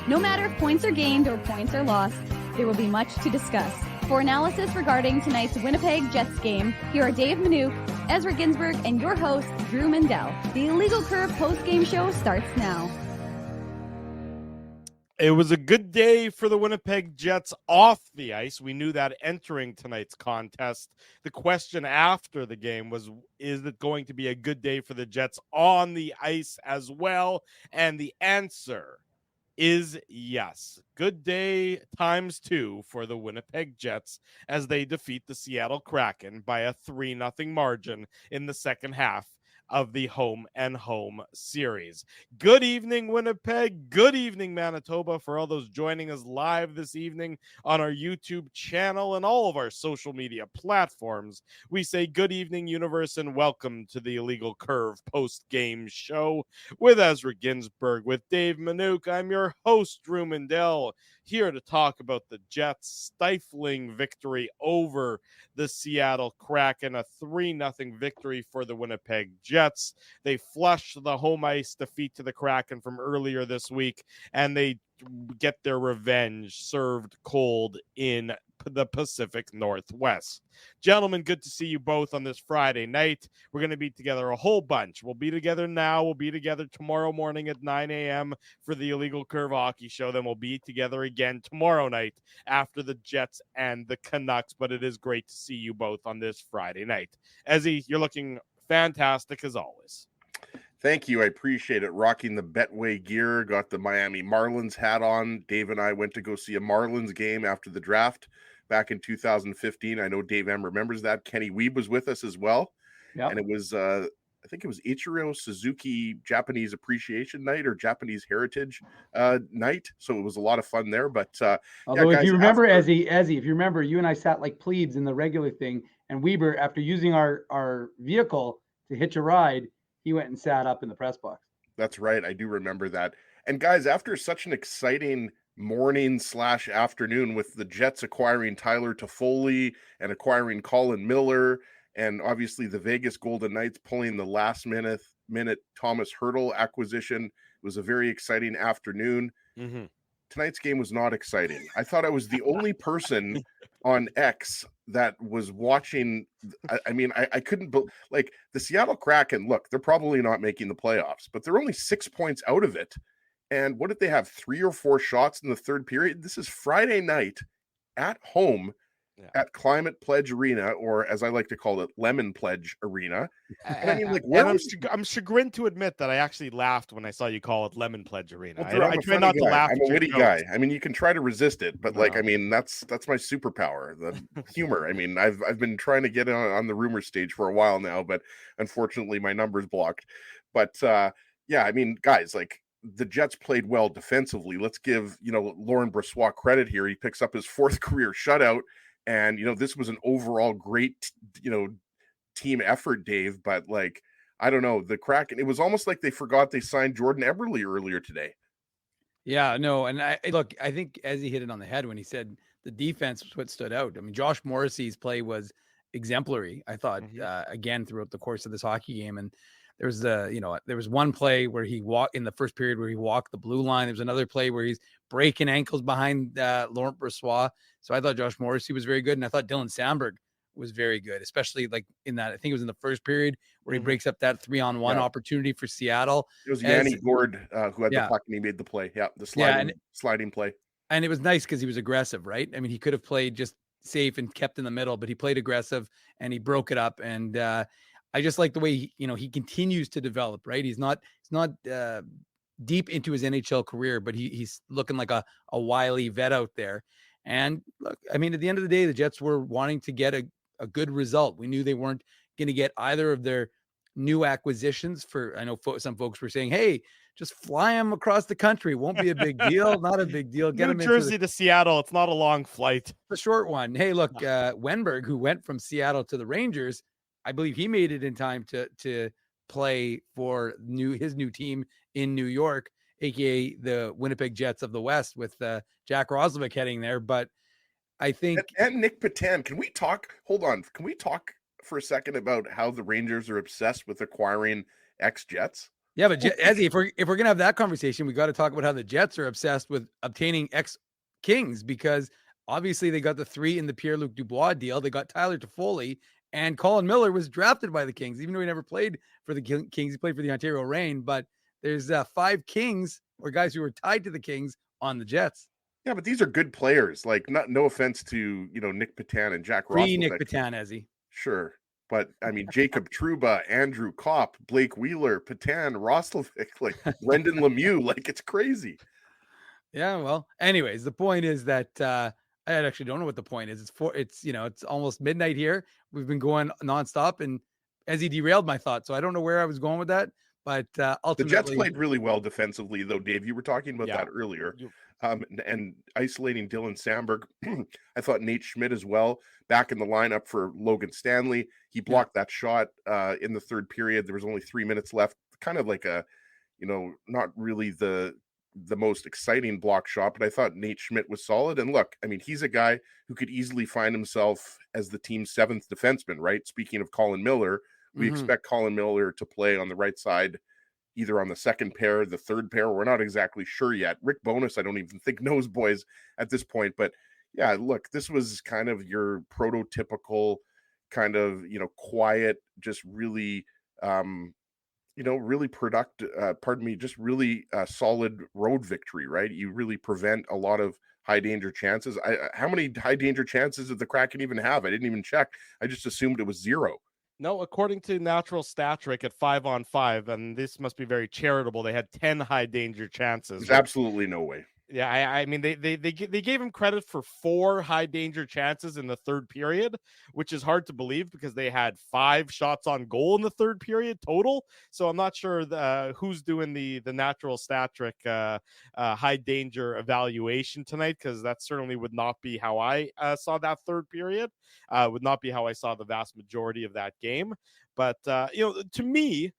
No matter if points are gained or points are lost, there will be much to discuss. For analysis regarding tonight's Winnipeg Jets game, here are Dave Manouk, Ezra Ginsburg, and your host, Drew Mandel. The Illegal Curve post-game show starts now. It was a good day for the Winnipeg Jets off the ice. We knew that entering tonight's contest. The question after the game was, is it going to be a good day for the Jets on the ice as well? And the answer is yes. Good day times 2 for the Winnipeg Jets as they defeat the Seattle Kraken by a 3-0 margin in the second half of the home and home series. Good evening, Winnipeg. Good evening, Manitoba. For all those joining us live this evening on our YouTube channel and all of our social media platforms, we say good evening, universe, and welcome to the Illegal Curve post-game show with Ezra Ginsburg, with Dave Manouk. I'm your host, Drew Mandel, here to talk about the Jets' stifling victory over the Seattle Kraken, a 3-0 victory for the Winnipeg Jets. They flushed the home ice defeat to the Kraken from earlier this week, and they get their revenge served cold in the Pacific Northwest. Gentlemen, good to see you both on this Friday night. We're going to be together a whole bunch. We'll be together now. We'll be together tomorrow morning at 9 a.m. for the Illegal Curve Hockey Show. Then we'll be together again tomorrow night after the Jets and the Canucks. But it is great to see you both on this Friday night. Ezzy, you're looking fantastic as always. Thank you. I appreciate it. Rocking the Betway gear, got the Miami Marlins hat on. Dave and I went to go see a Marlins game after the draft back in 2015. I know Dave M remembers that. Kenny Weeb was with us as well. Yep. And it was, I think it was Ichiro Suzuki Japanese Appreciation Night or Japanese Heritage Night. So it was a lot of fun there. But although if you remember, Ezzy, if you remember, you and I sat like plebes in the regular thing, and Weber, after using our vehicle to hitch a ride, he went and sat up in the press box. That's right. I do remember that. And guys, after such an exciting morning/afternoon with the Jets acquiring Tyler Toffoli and acquiring Colin Miller, and obviously the Vegas Golden Knights pulling the last minute Thomas Hertl acquisition, it was a very exciting afternoon. Mm-hmm. Tonight's game was not exciting. I thought I was the only person on X that was watching. I couldn't like the Seattle Kraken. Look, they're probably not making the playoffs, but they're only 6 points out of it. And what did they have? 3 or 4 shots in the third period. This is Friday night at home at Climate Pledge Arena, or as I like to call it, Lemon Pledge Arena. And I mean, like, I'm chagrined to admit that I actually laughed when I saw you call it Lemon Pledge Arena. Well, I try not to laugh. I'm a witty guy. I mean, you can try to resist it, but No. I mean, that's my superpower, the humor. I mean, I've been trying to get on the rumor stage for a while now, but unfortunately my number's blocked. But I mean, guys, like, the Jets played well defensively. Let's give, Lauren Brossoit credit here. He picks up his 4th career shutout. And, this was an overall great, team effort, Dave. But, I don't know, the Kraken, it was almost like they forgot they signed Jordan Eberle earlier today. Yeah, no. And I think as he hit it on the head when he said the defense was what stood out. I mean, Josh Morrissey's play was exemplary, I thought, again, throughout the course of this hockey game. And there was there was one play where he walked in the first period where he walked the blue line. There was another play where he's breaking ankles behind Laurent Brossoit. So I thought Josh Morrissey was very good. And I thought Dylan Sandberg was very good, especially like in that, I think it was in the first period where he breaks up that 3-on-1 opportunity for Seattle. It was Yanni Gourde who had the puck and he made the play. Yeah. The sliding play. And it was nice because he was aggressive, right? I mean, he could have played just safe and kept in the middle, but he played aggressive and he broke it up. And I just like the way he continues to develop, right? He's not deep into his NHL career, but he's looking like a wily vet out there. And look, I mean, at the end of the day, the Jets were wanting to get a good result. We knew they weren't going to get either of their new acquisitions I know some folks were saying, hey, just fly them across the country. Won't be a big deal. Not a big deal. Get New them Jersey to Seattle. It's not a long flight. A short one. Hey, look, Wenberg, who went from Seattle to the Rangers, I believe he made it in time to play for his new team in New York, aka the Winnipeg Jets of the West, with Jack Roslovic heading there. But I think and Nick Patan, can we talk? Hold on, can we talk for a second about how the Rangers are obsessed with acquiring ex-Jets? Yeah, but Ezzy, if we're gonna have that conversation, we got to talk about how the Jets are obsessed with obtaining ex-Kings, because obviously they got the 3 in the Pierre-Luc Dubois deal. They got Tyler Toffoli, and Colin Miller was drafted by the Kings, even though he never played for the Kings. He played for the Ontario Reign. But there's 5 Kings or guys who were tied to the Kings on the Jets. Yeah, but these are good players. Like, no offense to Nick Petan and Jack Ross. Nick Petan, Ezzy. Sure. But I mean, Jacob Trouba, Andrew Kopp, Blake Wheeler, Petan, Roslovic, like Brendan Lemieux, like it's crazy. Yeah, well, anyways, the point is that I actually don't know what the point is. It's almost midnight here. We've been going nonstop, and as he derailed my thought, so I don't know where I was going with that. But ultimately, the Jets played really well defensively, though, Dave. You were talking about that earlier. And isolating Dylan Sandberg. I thought Nate Schmidt as well, back in the lineup for Logan Stanley. He blocked that shot in the third period. There was only 3 minutes left. Kind of like a, not really the most exciting block shot, but I thought Nate Schmidt was solid. And look, I mean, he's a guy who could easily find himself as the team's 7th defenseman, right? Speaking of Colin Miller, we expect Colin Miller to play on the right side, either on the second pair, the third pair. We're not exactly sure yet. Rick Bowness, I don't even think knows boys at this point. But yeah, look, this was kind of your prototypical kind of, quiet, just really, really productive, just really solid road victory, right? You really prevent a lot of high danger chances. How many high danger chances did the Kraken even have? I didn't even check. I just assumed it was 0. No, according to Natural Stat Trick at 5-on-5, and this must be very charitable, they had 10 high danger chances. There's absolutely no way. Yeah, I mean, they gave him credit for 4 high danger chances in the third period, which is hard to believe because they had 5 shots on goal in the third period total. So I'm not sure who's doing the Natural Stat Trick high danger evaluation tonight, because that certainly would not be how I saw that third period. Would not be how I saw the vast majority of that game. But to me,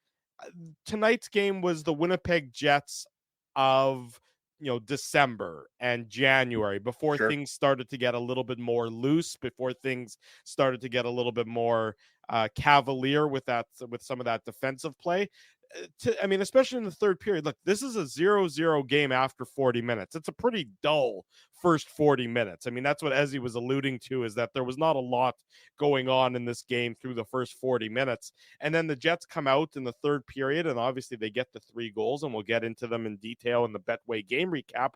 tonight's game was the Winnipeg Jets of December and January, before things started to get a little bit more loose, before things started to get a little bit more cavalier with some of that defensive play. Especially in the third period. Look, this is a 0-0 game after 40 minutes. It's a pretty dull first 40 minutes. I mean, that's what Ezzy was alluding to, is that there was not a lot going on in this game through the first 40 minutes. And then the Jets come out in the third period, and obviously they get the 3 goals, and we'll get into them in detail in the Betway game recap.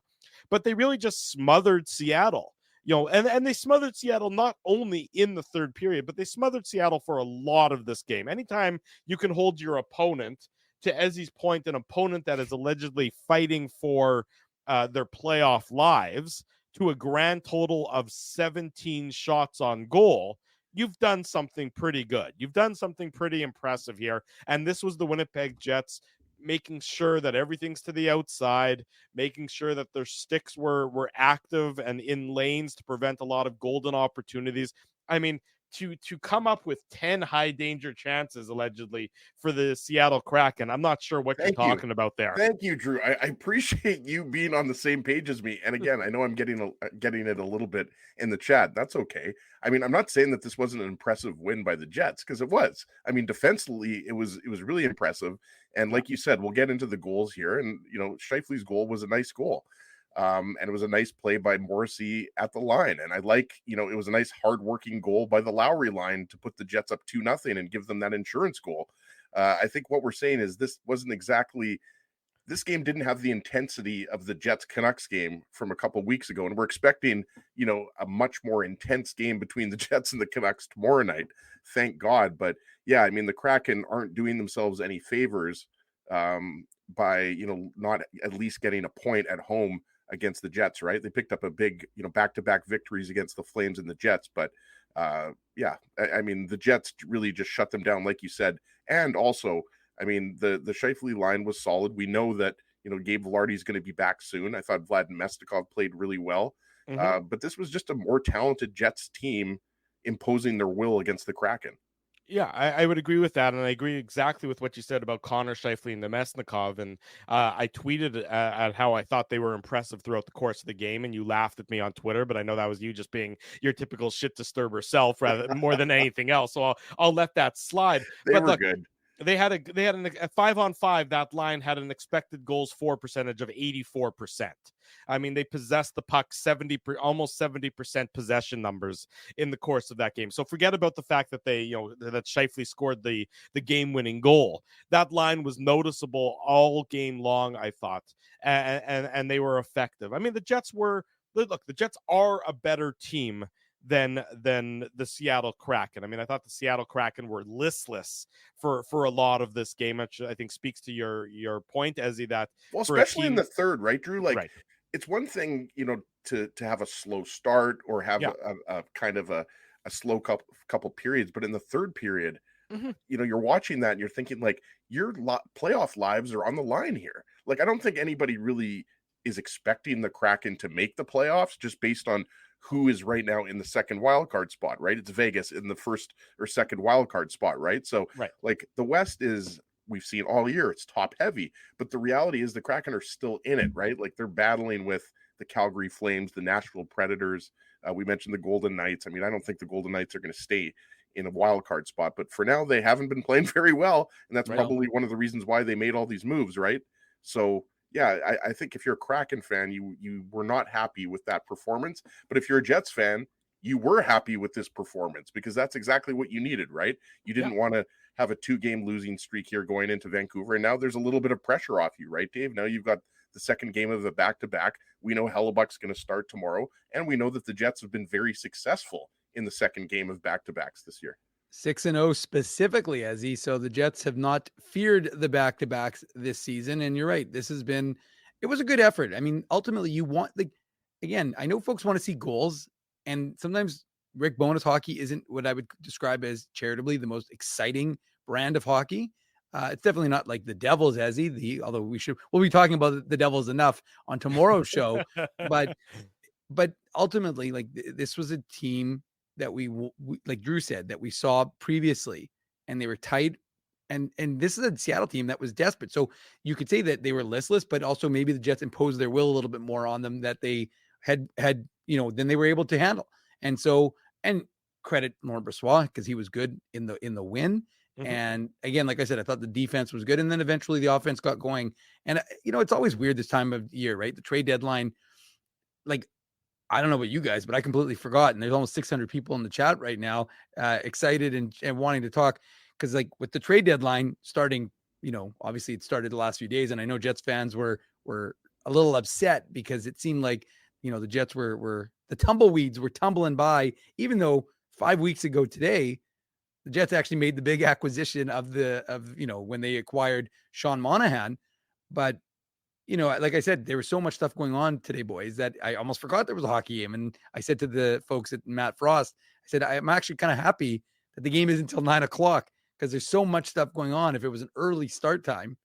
But they really just smothered Seattle. And they smothered Seattle not only in the third period, but they smothered Seattle for a lot of this game. Anytime you can hold your opponent, to Ezzy's point, an opponent that is allegedly fighting for their playoff lives, to a grand total of 17 shots on goal, you've done something pretty good. You've done something pretty impressive here. And this was the Winnipeg Jets making sure that everything's to the outside, making sure that their sticks were active and in lanes to prevent a lot of golden opportunities. I mean, to come up with 10 high danger chances allegedly for the Seattle Kraken, I'm not sure what you're talking about there. Thank you, Drew. I appreciate you being on the same page as me. And again, I know I'm getting it a little bit in the chat. That's okay. I mean, I'm not saying that this wasn't an impressive win by the Jets, because it was. I mean, defensively, it was really impressive. And like you said, we'll get into the goals here. And Scheifele's goal was a nice goal. And it was a nice play by Morrissey at the line. And I like, it was a nice hardworking goal by the Lowry line to put the Jets up 2-0 and give them that insurance goal. I think what we're saying is this game didn't have the intensity of the Jets Canucks game from a couple weeks ago. And we're expecting, a much more intense game between the Jets and the Canucks tomorrow night. Thank God. But yeah, I mean, the Kraken aren't doing themselves any favors by, not at least getting a point at home against the Jets, right? They picked up a big, back-to-back victories against the Flames and the Jets. But I mean, the Jets really just shut them down, like you said. And also, I mean, the Scheifele line was solid. We know that, Gabe Vilardi is going to be back soon. I thought Vlad Mestikov played really well. But this was just a more talented Jets team imposing their will against the Kraken. Yeah, I would agree with that, and I agree exactly with what you said about Connor Scheifele and Nemesnikov. And I tweeted at how I thought they were impressive throughout the course of the game, and you laughed at me on Twitter, but I know that was you just being your typical shit disturber self rather more than anything else. So I'll let that slide. They but were look, good. They had a 5-on-5. That line had an expected goals for percentage of 84%. I mean, they possessed the puck almost 70% possession numbers in the course of that game. So forget about the fact that that Scheifele scored the game-winning goal. That line was noticeable all game long, I thought, and they were effective. I mean, the Jets are a better team than the Seattle Kraken. I mean, I thought the Seattle Kraken were listless for a lot of this game, which I think speaks to your point, Ezzy, that especially in the third, right, Drew? Like, right. It's one thing, to have a slow start or have a kind of a slow couple periods, but in the third period, you're watching that and you're thinking, like, your playoff lives are on the line here. Like, I don't think anybody really is expecting the Kraken to make the playoffs just based on who is right now in the second wild card spot, right? It's Vegas in the first or second wild card spot, right? So, like, the West is, we've seen all year, it's top heavy, but the reality is the Kraken are still in it, right? Like, they're battling with the Calgary Flames, the Nashville Predators. We mentioned the Golden Knights. I mean, I don't think the Golden Knights are going to stay in a wild card spot, but for now they haven't been playing very well, and that's probably one of the reasons why they made all these moves, right? So yeah, I think if you're a Kraken fan, you were not happy with that performance. But if you're a Jets fan, you were happy with this performance because that's exactly what you needed, right? You didn't want to have a 2-game losing streak here going into Vancouver. And now there's a little bit of pressure off you, right, Dave? Now you've got the second game of the back-to-back. We know Hellebuck's going to start tomorrow. And we know that the Jets have been very successful in the second game of back-to-backs this year. 6-0 specifically, Ezzy. So the Jets have not feared the back-to-backs this season. And you're right. It was a good effort. I mean, ultimately you want again, I know folks want to see goals, and sometimes Rick Bowness hockey isn't what I would describe as charitably the most exciting brand of hockey. It's definitely not like the Devils, Ezzy, although we'll be talking about the Devils enough on tomorrow's show, but ultimately, like, this was a team that we, like Drew said, that we saw previously, and they were tight. And this is a Seattle team that was desperate. So you could say that they were listless, but also maybe the Jets imposed their will a little bit more on them that they had, than they were able to handle. And so, and credit Laurent Brossoit because he was good in the win. And again, like I said, I thought the defense was good. And then eventually the offense got going. And, it's always weird this time of year, right? The trade deadline, like, I don't know about you guys, but I completely forgot. And there's almost 600 people in the chat right now, excited and wanting to talk. Because, like, with the trade deadline starting, obviously it started the last few days. And I know Jets fans were a little upset because it seemed like, the Jets were the tumbleweeds were tumbling by, even though 5 weeks ago today, the Jets actually made the big acquisition of when they acquired Sean Monahan. But, like I said, there was so much stuff going on today, boys, that I almost forgot there was a hockey game. And I said to the folks at Matt Frost, I said, I'm actually kind of happy that the game isn't until 9:00 because there's so much stuff going on. If it was an early start time,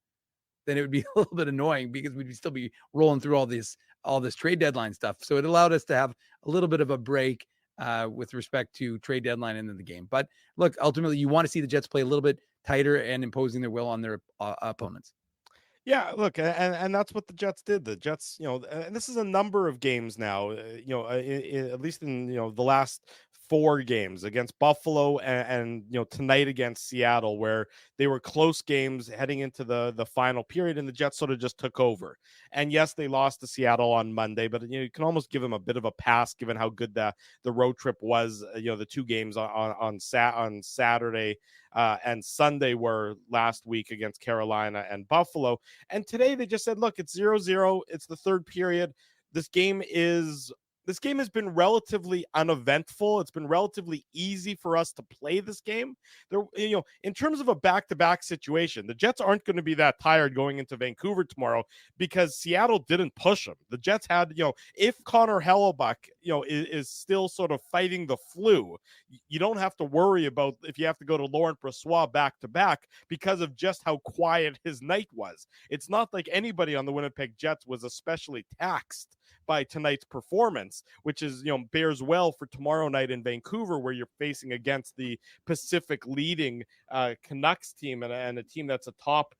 then it would be a little bit annoying because we'd still be rolling through all this trade deadline stuff. So it allowed us to have a little bit of a break with respect to trade deadline and then the game. But look, ultimately you want to see the Jets play a little bit tighter and imposing their will on their opponents. Yeah, look, and that's what the Jets did. The Jets, and this is a number of games now, at least in, the last 4 games against Buffalo and tonight against Seattle, where they were close games heading into the final period, and the Jets sort of just took over. And yes, they lost to Seattle on Monday, but you can almost give them a bit of a pass given how good the road trip was. The 2 games on Saturday and Sunday were last week against Carolina and Buffalo. And today they just said, look, it's 0-0. It's the third period. This game has been relatively uneventful. It's been relatively easy for us to play this game. In terms of a back-to-back situation, the Jets aren't going to be that tired going into Vancouver tomorrow because Seattle didn't push them. The Jets had, if Connor Hellebuck, is still sort of fighting the flu, you don't have to worry about if you have to go to Laurent Brossoit back-to-back because of just how quiet his night was. It's not like anybody on the Winnipeg Jets was especially taxed by tonight's performance, which is, bears well for tomorrow night in Vancouver, where you're facing against the Pacific leading Canucks team and a team that's atop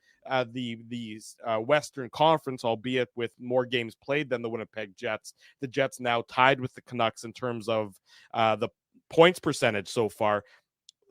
the Western Conference, albeit with more games played than the Winnipeg Jets. The Jets now tied with the Canucks in terms of the points percentage so far.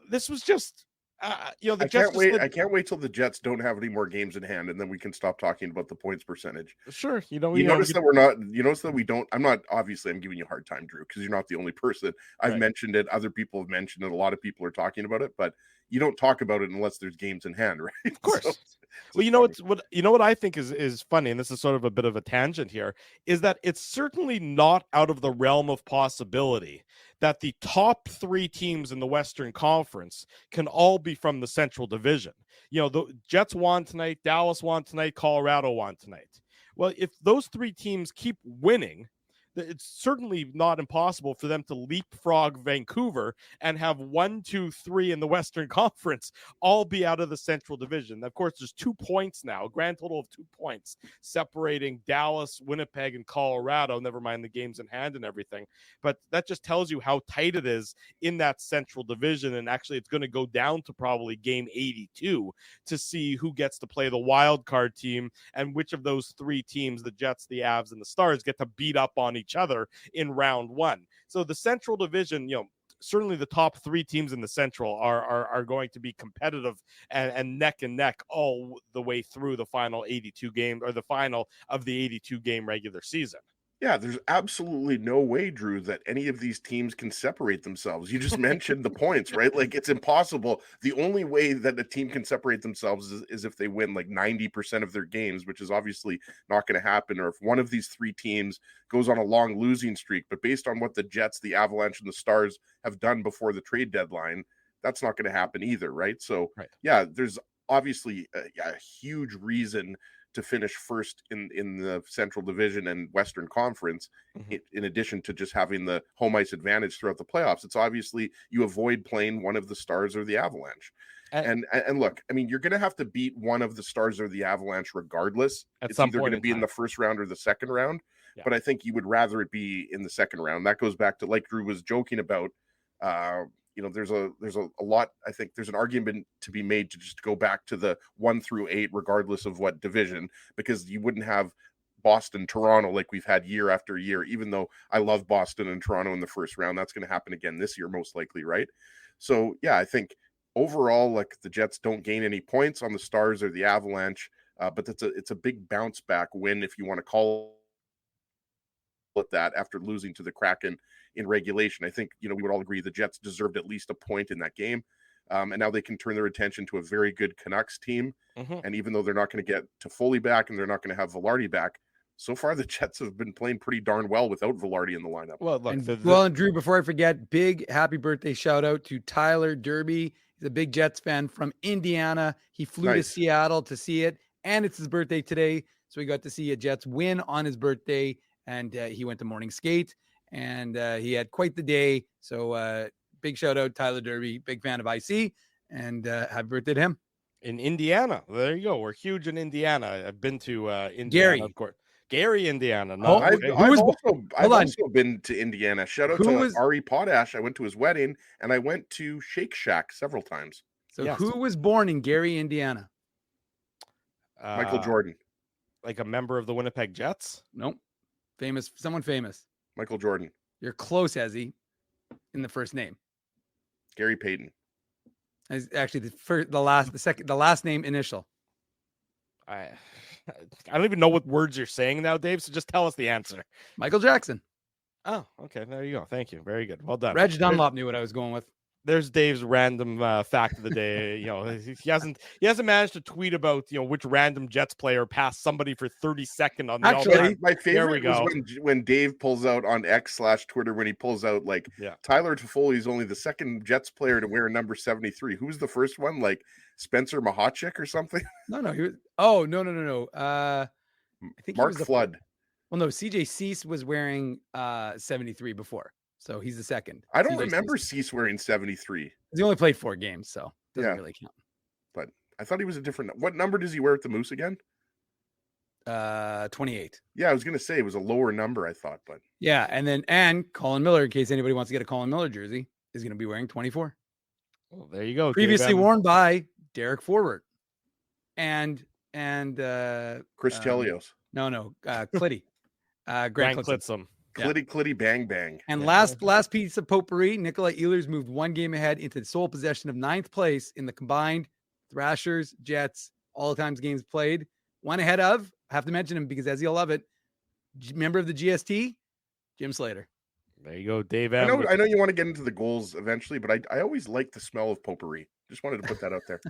This was just The I Jets can't wait. just I can't wait till the Jets don't have any more games in hand, and then we can stop talking about the points percentage. sure. You notice that we're not. You notice that we don't. I'm not. Obviously, I'm giving you a hard time, Drew, because you're not the only person. I've Right. mentioned it. Other people have mentioned it. A lot of people are talking about it, but you don't talk about it unless there's games in hand, right? Of course. So, Well, what I think is funny, and this is sort of a bit of a tangent here, is that it's certainly not out of the realm of possibility that the top 3 teams in the Western Conference can all be from the Central Division. The Jets won tonight, Dallas won tonight, Colorado won tonight. Well, if those 3 teams keep winning, it's certainly not impossible for them to leapfrog Vancouver and have 1, 2, 3 in the Western Conference all be out of the Central Division. Of course, there's 2 points now, a grand total of 2 points separating Dallas, Winnipeg, and Colorado, never mind the games in hand and everything. But that just tells you how tight it is in that Central Division. And actually, it's going to go down to probably game 82 to see who gets to play the wild card team and which of those 3 teams, the Jets, the Avs, and the Stars, get to beat up on each other in round 1. So the Central Division, certainly the top 3 teams in the Central are going to be competitive and neck and neck all the way through the final 82 game, or the final of the 82 game regular season. yeah, there's absolutely no way, Drew, that any of these teams can separate themselves. You just mentioned the points, right? Like, it's impossible. The only way that a team can separate themselves is if they win like 90% of their games, which is obviously not going to happen. Or if one of these 3 teams goes on a long losing streak. But based on what the Jets, the Avalanche, and the Stars have done before the trade deadline, that's not going to happen either, right? So, right. Yeah, there's obviously a huge reason to finish first in the Central Division and Western Conference, in addition to just having the home ice advantage throughout the playoffs. It's obviously you avoid playing one of the Stars or the Avalanche. And look, I mean, you're going to have to beat one of the Stars or the Avalanche regardless. It's either going to be in the first round or the second round. Yeah. But I think you would rather it be in the second round. That goes back to, like Drew was joking about, there's a lot. I think there's an argument to be made to just go back to the 1 through 8, regardless of what division, because you wouldn't have Boston, Toronto like we've had year after year. Even though I love Boston and Toronto in the first round, that's going to happen again this year, most likely, right? So yeah, I think overall, like, the Jets don't gain any points on the Stars or the Avalanche, but it's a big bounce back win, if you want to call it that, after losing to the Kraken in regulation. I think, we would all agree the Jets deserved at least a point in that game. And now they can turn their attention to a very good Canucks team. And even though they're not going to get Toffoli back and they're not going to have Velarde back, so far the Jets have been playing pretty darn well without Velarde in the lineup. Well, look, and Drew, before I forget, big happy birthday shout out to Tyler Derby. He's a big Jets fan from Indiana. He flew to Seattle to see it, and it's his birthday today. So we got to see a Jets win on his birthday, and he went to morning skate. And he had quite the day. So big shout out, Tyler Derby, big fan of IC, and happy birthday to him. In Indiana. There you go. We're huge in Indiana. I've been to Indiana, Gary. of course. Gary, Indiana. No, I've also been to Indiana. Shout out to Ari Potash. I went to his wedding, and I went to Shake Shack several times. So who was born in Gary, Indiana? Michael Jordan. Like a member of the Winnipeg Jets? Nope. Someone famous. Michael Jordan. You're close, Ezzy, in the first name. Gary Payton. Actually, the last name initial. I don't even know what words you're saying now, Dave. So just tell us the answer. Michael Jackson. Oh, okay. There you go. Thank you. Very good. Well done. Reg Dunlop knew what I was going with. There's Dave's random fact of the day. He hasn't managed to tweet about which random Jets player passed somebody for 32nd on the Actually, my favorite was when Dave pulls out on X/Twitter, when he pulls out Tyler Toffoli is only the second Jets player to wear number 73. Who's the first one? Like Spencer Mahachik or something? No. He was. Oh, no. I think Mark Flood. Well, no. CJ Cease was wearing 73 before. So he's the second. I don't remember Cease wearing 73. He only played 4 games, so doesn't really count. But I thought he was a different. What number does he wear at the Moose again? 28. Yeah, I was gonna say it was a lower number, I thought, but yeah, and Colin Miller, in case anybody wants to get a Colin Miller jersey, is gonna be wearing 24. Well, there you go. Previously worn by Derek Forward and Chris Chelios. No, Clitty. Grant Clitsome. Clitty, clitty, bang, bang. And last piece of potpourri, Nikolai Ehlers moved one game ahead into sole possession of 9th place in the combined Thrashers, Jets, all times games played. One ahead of, I have to mention him because as you'll love it, member of the GST, Jim Slater. There you go, Dave. I know you want to get into the goals eventually, but I always like the smell of potpourri. Just wanted to put that out there.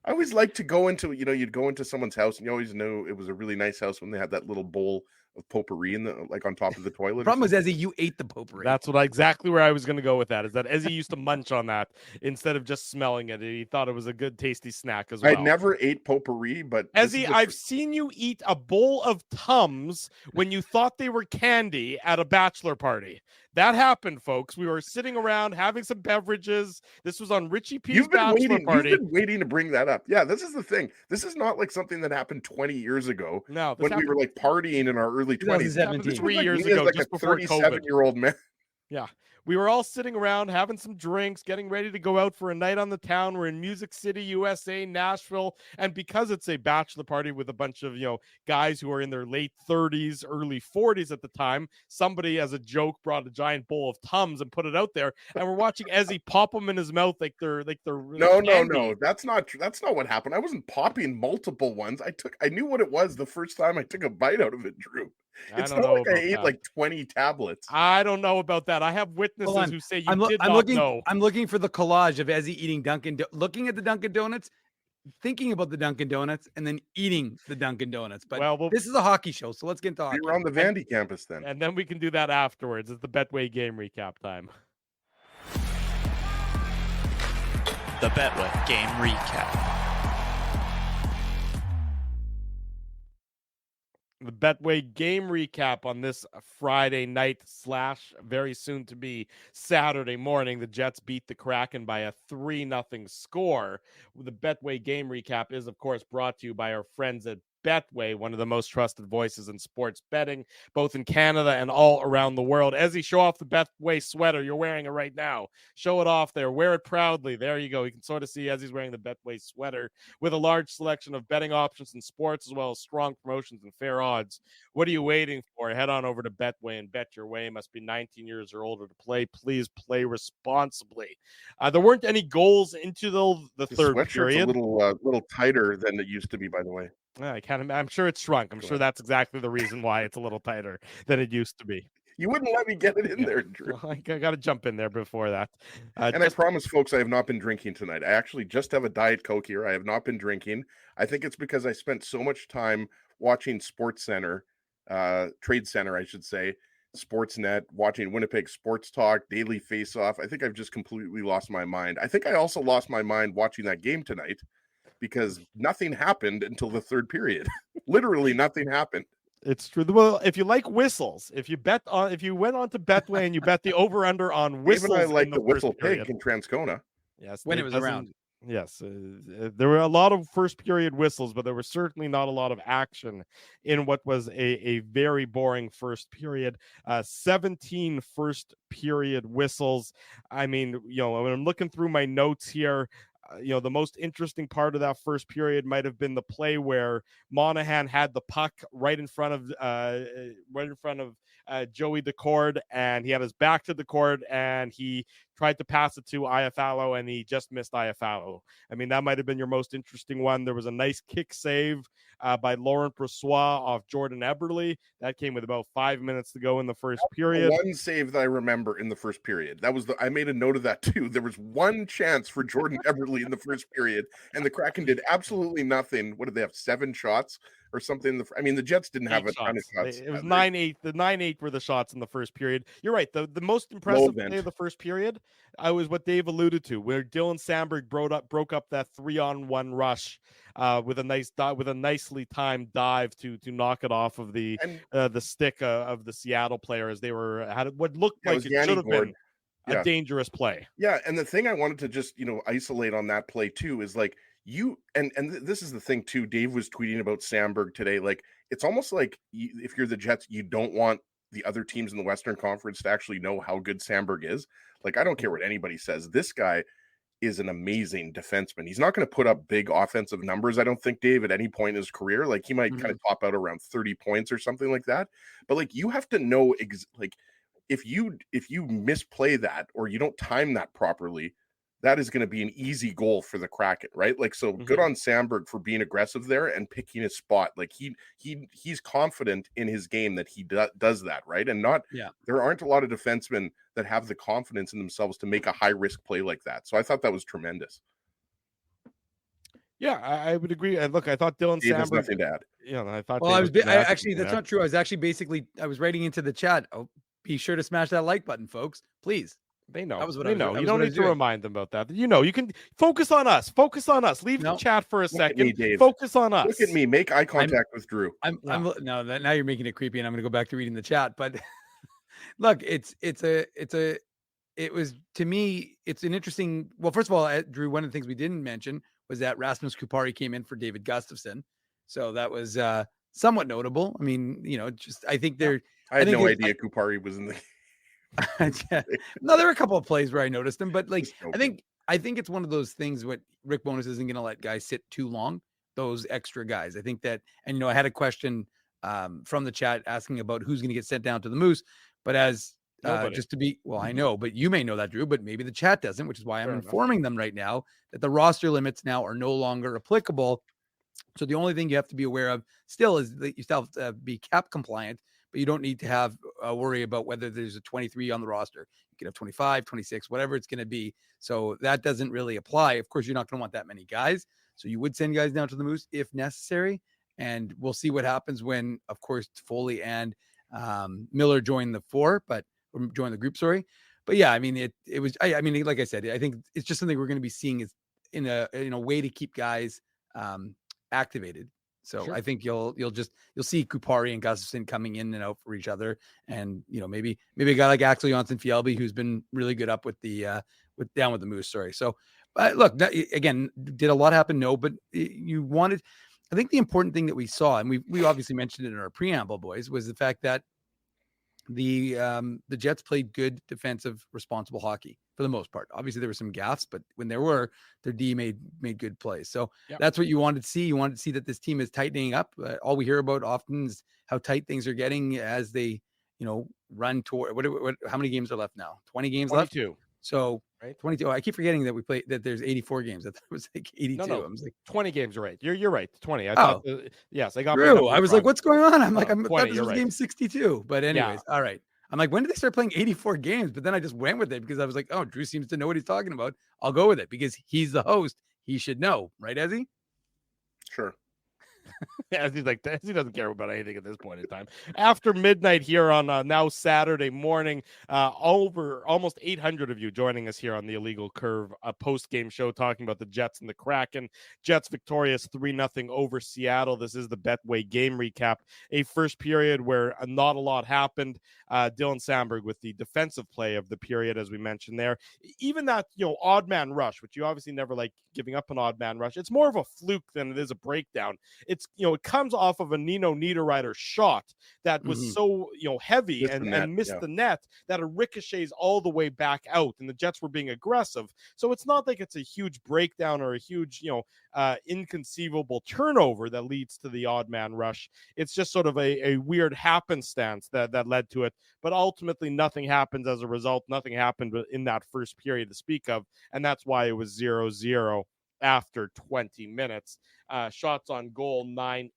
I always like to go into, you'd go into someone's house and you always knew it was a really nice house when they had that little bowl of potpourri on top of the toilet. The problem was, Ezzy, you ate the potpourri. That's exactly where I was going to go with that. Is that Ezzy used to munch on that instead of just smelling it. He thought it was a good, tasty snack as well. I never ate potpourri, but Ezzy, I've seen you eat a bowl of Tums when you thought they were candy at a bachelor party. That happened, folks. We were sitting around having some beverages. This was on Richie P's bachelor party. You've been waiting to bring that up. Yeah, this is the thing. This is not like something that happened 20 years ago. No, when we were like partying in our early 20s. 3 years ago, like just a before 37-year-old man. Yeah. We were all sitting around having some drinks, getting ready to go out for a night on the town. We're in Music City, USA, Nashville. And because it's a bachelor party with a bunch of, guys who are in their late 30s, early 40s at the time, somebody as a joke brought a giant bowl of Tums and put it out there. And we're watching Ezzy pop them in his mouth like they're No. That's not what happened. I wasn't popping multiple ones. I knew what it was the first time I took a bite out of it, Drew. It's not like I ate like 20 tablets. I don't know about that. I have witnesses who say you did not know. I'm looking for the collage of Ezzy eating looking at the Dunkin' Donuts, thinking about the Dunkin' Donuts, and then eating the Dunkin' Donuts. But this is a hockey show, so let's get into hockey. You're on the Vandy campus then. And then we can do that afterwards. It's the Betway game recap time. The Betway game recap. The Betway game recap on this Friday night / very soon to be Saturday morning. The Jets beat the Kraken by a 3-0 score. The Betway game recap is, of course, brought to you by our friends at Betway, one of the most trusted voices in sports betting, both in Canada and all around the world. Ezzy, show off the Betway sweater. You're wearing it right now. Show it off there. Wear it proudly. There you go. You can sort of see Ezzy's wearing the Betway sweater with a large selection of betting options in sports, as well as strong promotions and fair odds. What are you waiting for? Head on over to Betway and bet your way. Must be 19 years or older to play. Please play responsibly. There weren't any goals into the third period. A little tighter than it used to be, by the way. I'm sure it's shrunk. I'm sure that's exactly the reason why it's a little tighter than it used to be. You wouldn't let me get it in there, Drew. I got to jump in there before that. And I promise, folks, I have not been drinking tonight. I actually just have a Diet Coke here. I have not been drinking. I think it's because I spent so much time watching Sports Center, Trade Center, I should say, Sportsnet, watching Winnipeg Sports Talk, Daily Face-Off. I think I've just completely lost my mind. I think I also lost my mind watching that game tonight, because nothing happened until the third period. Literally nothing happened. It's true. Well, if you like whistles, if you went on to Betway and you bet the over/under on whistles, even I like the whistle pig in Transcona. Yes, when it was around. Yes, there were a lot of first period whistles, but there was certainly not a lot of action in what was a very boring first period. 17 first period whistles. I mean, when I'm looking through my notes here, the most interesting part of that first period might have been the play where Monahan had the puck right in front of Joey Decord, and he had his back to Decord, and he tried to pass it to Iafallo, and he just missed Iafallo. I mean, that might have been your most interesting one. There was a nice kick save by Laurent Brossoit off Jordan Eberle. That came with about 5 minutes to go in the first period. One save that I remember in the first period. I made a note of that too. There was one chance for Jordan Eberle in the first period, and the Kraken did absolutely nothing. What did they have? 7 shots or something? The Jets didn't have a ton of shots. It was 9-8. The 9-8 were the shots in the first period. You're right. The most impressive play of the first period was what Dave alluded to, where Dylan Sandberg broke up that 3-on-1 rush with a nicely timed dive to knock it off of the stick of the Seattle player as they had what looked like it should have been a dangerous play. Yeah, and the thing I wanted to just isolate on that play too is like this is the thing too. Dave was tweeting about Sandberg today. Like, it's almost like if you're the Jets, you don't want the other teams in the Western Conference to actually know how good Sandberg is. Like, I don't care what anybody says. This guy, is an amazing defenseman. He's not going to put up big offensive numbers, I don't think, Dave, at any point in his career. Like, he might kind of top out around 30 points or something like that. But like, you have to know like, if you misplay that or you don't time that properly, that is going to be an easy goal for the Kraken, right? Like, so good on Sandberg for being aggressive there and picking his spot. Like, he's confident in his game that he does that, right? And there aren't a lot of defensemen that have the confidence in themselves to make a high risk play like that. So I thought that was tremendous. Yeah, I would agree. And look, I thought Dylan Dave has Sandberg. nothing to add. Yeah, I thought. Well, actually, that's not true. I was actually basically, I was writing into the chat. Oh, be sure to smash that like button, folks, please. They know. That was what they I was, know. that You was don't what I need was to doing. remind them about that. You know, you can focus on us. Focus on us. Leave the chat for a second. Me, Dave. Focus on us. Look at me. Make eye contact with Drew. Now you're making it creepy, and I'm going to go back to reading the chat. But look, it was, to me, it's an interesting. Well, first of all, Drew, one of the things we didn't mention was that Rasmus Kupari came in for David Gustafsson, so that was somewhat notable. I mean, I think they're. I had no idea Kupari was in the. Yeah. No, there were a couple of plays where I noticed him, but like, I think it's one of those things what Rick Bowness isn't going to let guys sit too long. Those extra guys, I think that, and I had a question from the chat asking about who's going to get sent down to the Moose, but as just to be, well, I know, but you may know that, Drew, but maybe the chat doesn't, which is why I'm informing them right now that the roster limits now are no longer applicable. So the only thing you have to be aware of still is that you still have to be cap compliant, but you don't need to have a worry about whether there's a 23 on the roster. You can have 25, 26, whatever it's going to be. So that doesn't really apply. Of course, you're not going to want that many guys. So you would send guys down to the Moose if necessary. And we'll see what happens when, of course, Foley and Miller join the group, sorry. But yeah, I mean, it was, I mean, like I said, I think it's just something we're going to be seeing is in a way to keep guys activated. So sure. I think you'll see Kupari and Gustafsson coming in and out for each other, and maybe a guy like Axel Jonsson-Fjällby, who's been really good up with the down with the Moose. Sorry. So, look, again, did a lot happen? No, but you wanted. I think the important thing that we saw, and we obviously mentioned it in our preamble, boys, was the fact that the Jets played good defensive, responsible hockey for the most part. Obviously, there were some gaffes, but when there were, their D made good plays. So that's what you wanted to see. You wanted to see that this team is tightening up. All we hear about often is how tight things are getting as they, run toward how many games are left now? 20 games 22. left. So right? 22. Oh, I keep forgetting that we play that there's 84 games. I thought it was like 82. No. I was like 20 games are right. You're right. 20. I thought yes, I got True. I was like, what's going on? I'm like, I 20, thought this was right. game 62. But anyways, all right. I'm like, when did they start playing 84 games? But then I just went with it because I was like, oh, Drew seems to know what he's talking about. I'll go with it because he's the host. He should know, right, Ezzy? Sure. As he doesn't care about anything at this point in time. After midnight here on now Saturday morning, over almost 800 of you joining us here on the Illegal Curve, a post-game show talking about the Jets and the Kraken. Jets victorious 3-0 over Seattle. This is the Betway game recap. A first period where not a lot happened. Dylan Sandberg with the defensive play of the period, as we mentioned there. Even that, odd man rush, which you obviously never like giving up an odd man rush. It's more of a fluke than it is a breakdown. It's, it comes off of a Nino Niederreiter shot that was so, heavy and missed the net that it ricochets all the way back out, and the Jets were being aggressive. So it's not like it's a huge breakdown or a huge, inconceivable turnover that leads to the odd man rush. It's just sort of a weird happenstance that led to it. But ultimately, nothing happens as a result. Nothing happened in that first period to speak of, and that's why it was 0-0 after 20 minutes. Shots on goal 9-8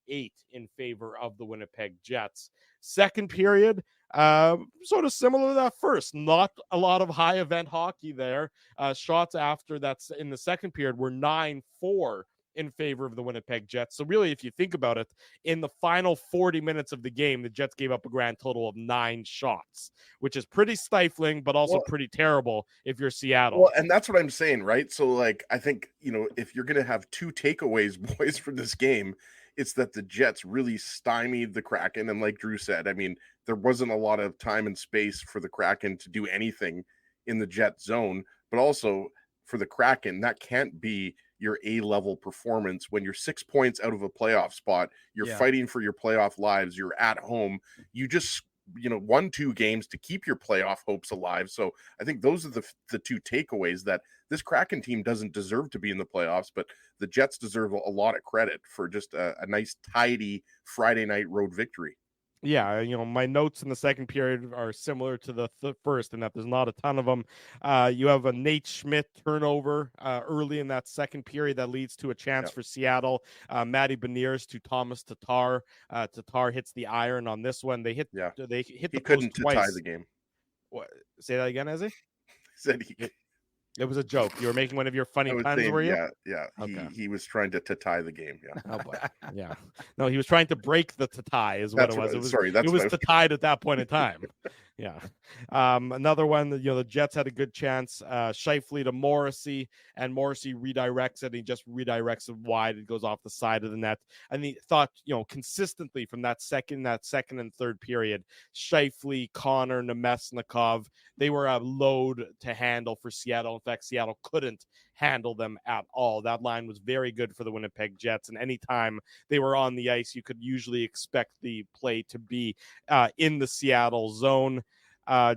in favor of the Winnipeg Jets. Second period, sort of similar to that first. Not a lot of high event hockey there. Shots after that's in the second period were 9-4 in favor of the Winnipeg Jets. So really, if you think about it, in the final 40 minutes of the game, the Jets gave up a grand total of 9 shots, which is pretty stifling, but also pretty terrible if you're Seattle. Well, and that's what I'm saying, right? So, like, I think, if you're going to have 2 takeaways, boys, from this game, it's that the Jets really stymied the Kraken. And like Drew said, I mean, there wasn't a lot of time and space for the Kraken to do anything in the Jet zone, but also for the Kraken, that can't be your A-level performance when you're 6 points out of a playoff spot. You're fighting for your playoff lives. You're at home. You just 1-2 games to keep your playoff hopes alive. So I think those are the two takeaways, that this Kraken team doesn't deserve to be in the playoffs, but the Jets deserve a lot of credit for just a nice, tidy Friday night road victory. Yeah, my notes in the second period are similar to the first in that there's not a ton of them. You have a Nate Schmidt turnover early in that second period that leads to a chance for Seattle. Matty Beniers to Thomas Tatar. Tatar hits the iron on this one. They hit He the couldn't post twice. tie the game. What? Say that again, Ezzy? Said It was a joke. You were making one of your funny puns, saying, were you? Yeah. Okay. He was trying to tie the game. Yeah. Oh boy. Yeah. No, he was trying to break the tie is what it was. It was tied at that point in time. Yeah. Another one, the Jets had a good chance. Scheifele to Morrissey, and Morrissey redirects it. And he just redirects it wide. It goes off the side of the net. And he thought, consistently from that second and third period, Scheifele, Connor, Nemesnikov, they were a load to handle for Seattle. In fact, Seattle couldn't handle them at all. That line was very good for the Winnipeg Jets. And anytime they were on the ice, you could usually expect the play to be in the Seattle zone.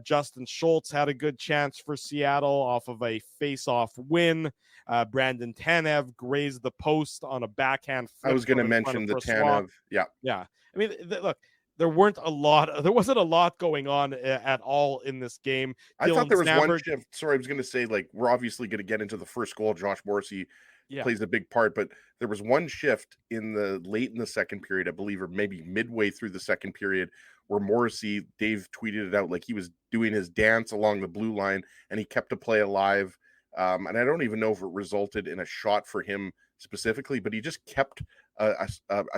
Justin Schultz had a good chance for Seattle off of a face-off win. Brandon Tanev grazed the post on a backhand flip. I was going to mention the Tanev. Yeah. I mean, look, there wasn't a lot going on at all in this game. I thought there was one shift. Sorry, I was going to say, we're obviously going to get into the first goal. Josh Morrissey plays a big part, but there was one shift late in the second period, I believe, or maybe midway through the second period, where Morrissey, Dave tweeted it out like he was doing his dance along the blue line, and he kept the play alive. And I don't even know if it resulted in a shot for him specifically, but he just kept a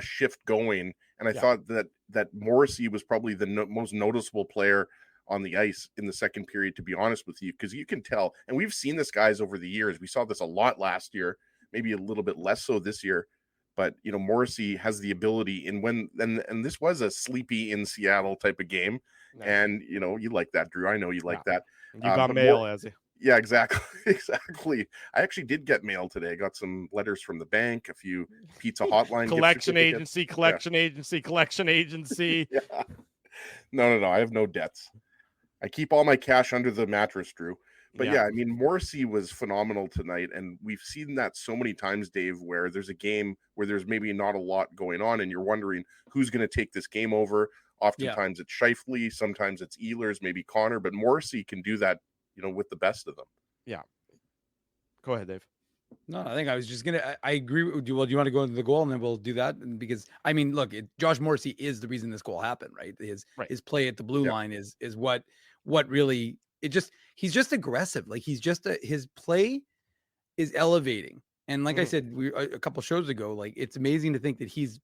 shift going. And I thought that Morrissey was probably the most noticeable player on the ice in the second period, to be honest with you, because you can tell, and we've seen this, guys, over the years. We saw this a lot last year, maybe a little bit less so this year. But Morrissey has the ability, and this was a sleepy in Seattle type of game, and you like that, Drew. I know you like that. You got mail, Ezzy. Yeah, exactly. I actually did get mail today. I got some letters from the bank, a few pizza hotline collection agency. Yeah. No. I have no debts. I keep all my cash under the mattress, Drew. But I mean, Morrissey was phenomenal tonight, and we've seen that so many times, Dave, where there's a game where there's maybe not a lot going on, and you're wondering who's going to take this game over. Oftentimes it's Scheifele, sometimes it's Ehlers, maybe Connor, but Morrissey can do that, with the best of them. Yeah. Go ahead, Dave. No, I think I was just I agree with you. Well, do you want to go into the goal, and then we'll do that? Because I mean, look, Josh Morrissey is the reason this goal happened, right? His play at the blue line is what really. He's just aggressive. His play is elevating. And like I said, a couple shows ago, it's amazing to think that he's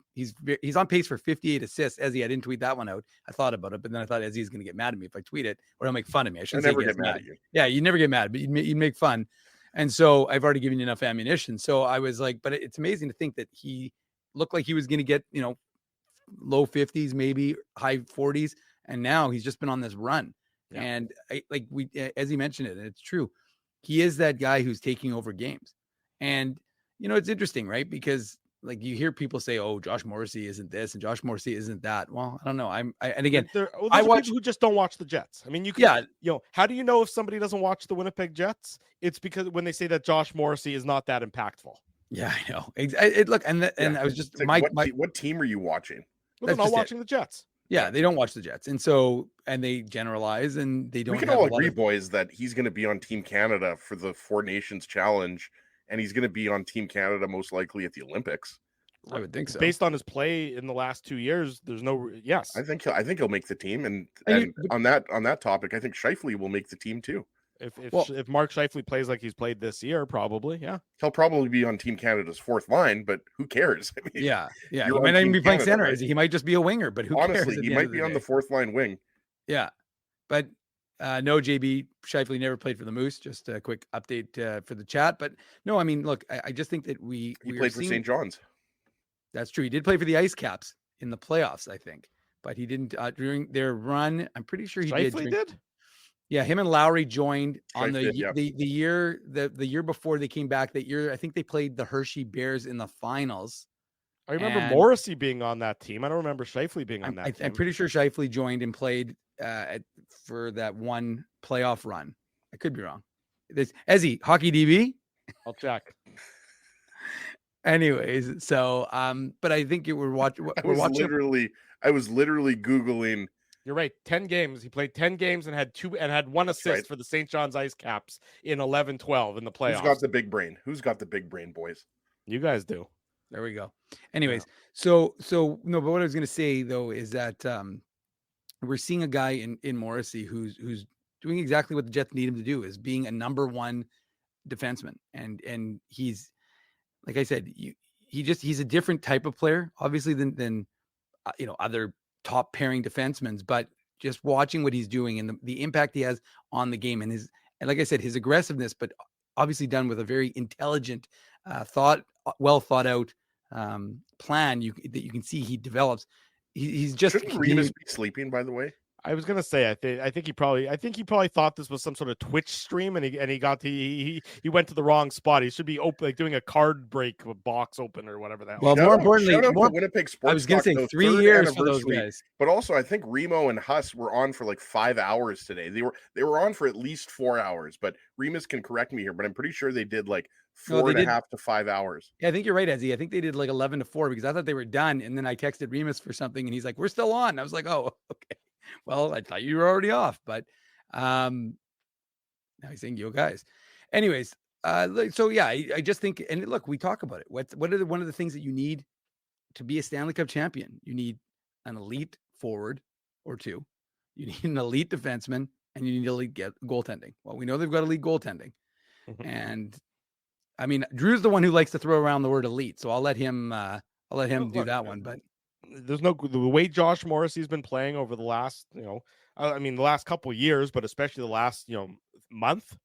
on pace for 58 assists. Ezzy, I didn't tweet that one out. I thought about it, but then I thought Ezzy's going to get mad at me if I tweet it, or he'll make fun of me. I shouldn't never get mad at you. Yeah, you never get mad, but you make fun. And so I've already given you enough ammunition. So I was like, but it's amazing to think that he looked like he was going to get, low 50s, maybe high 40s. And now he's just been on this run. Yeah. And as he mentioned it, and it's true, he is that guy who's taking over games. And, it's interesting, right? Because you hear people say, oh, Josh Morrissey isn't this and Josh Morrissey isn't that. Well, I don't know. And again, I watch people who just don't watch the Jets. I mean, you can, how do you know if somebody doesn't watch the Winnipeg Jets? It's because when they say that Josh Morrissey is not that impactful. Yeah, I know. And I was just, what team are you watching? Well, they're not watching the Jets. Yeah, they don't watch the Jets. And so, and they generalize, and they don't. We can all agree, boys, that he's going to be on Team Canada for the Four Nations Challenge, and he's going to be on Team Canada most likely at the Olympics. I would think so. Based on his play in the last 2 years, there's no yes. I think he'll make the team, and on that topic, I think Scheifele will make the team too. If Mark Scheifele plays like he's played this year, probably, yeah. He'll probably be on Team Canada's fourth line, but who cares? I mean, yeah. He might not even be playing center. Right? He might just be a winger, but who cares? Honestly, he might be on the fourth line wing. Yeah, but no, JB Scheifele never played for the Moose. Just a quick update for the chat. But no, I mean, look, I just think that he played for St. John's. That's true. He did play for the Ice Caps in the playoffs, I think, but he didn't during their run. I'm pretty sure he did. Yeah, him and Lowry joined on the year before they came back. That year, I think they played the Hershey Bears in the finals. I remember Morrissey being on that team. I don't remember Scheifele being on that team. I'm pretty sure Scheifele joined and played for that one playoff run. I could be wrong. This Ezzy, Hockey DB. I'll check. Anyways, so but I think we're watching. I was literally Googling. You're right. 10 games. He played 10 games and had one assist right. for the St. John's Ice Caps in 11-12 in the playoffs. Who's got the big brain? Who's got the big brain, boys? You guys do. There we go. Anyways, so no, but what I was going to say though is that we're seeing a guy in Morrissey who's doing exactly what the Jets need him to do, is being a number one defenseman, and he's, like I said, he's a different type of player, obviously than other top pairing defensemen, but just watching what he's doing and the impact he has on the game, and like I said, his aggressiveness, but obviously done with a very intelligent, well thought out plan that you can see he develops. He's just Shouldn't Remus be sleeping, by the way? I was gonna say, I think he probably thought this was some sort of Twitch stream, and he went to the wrong spot. He should be doing a card break box open or whatever the hell. Well, more importantly, Winnipeg Sports. I was gonna say 3 years for those guys. But also, I think Remo and Huss were on for like 5 hours today. They were on for at least 4 hours. But Remus can correct me here, but I'm pretty sure they did like 4.5 to 5 hours. Yeah, I think you're right, Ezzy. I think they did like 11 to 4 because I thought they were done, and then I texted Remus for something, and he's like, "We're still on." And I was like, "Oh, okay." Well, I thought you were already off, but now he's saying, "Yo, guys." Anyways, so yeah, I just think, and look, we talk about it. What are one of the things that you need to be a Stanley Cup champion? You need an elite forward or two. You need an elite defenseman, and you need elite goaltending. Well, we know they've got elite goaltending, and I mean, Drew's the one who likes to throw around the word elite, so I'll let him do that one, but. There's the way Josh Morrissey's been playing over the last, the last couple of years, but especially the last, month.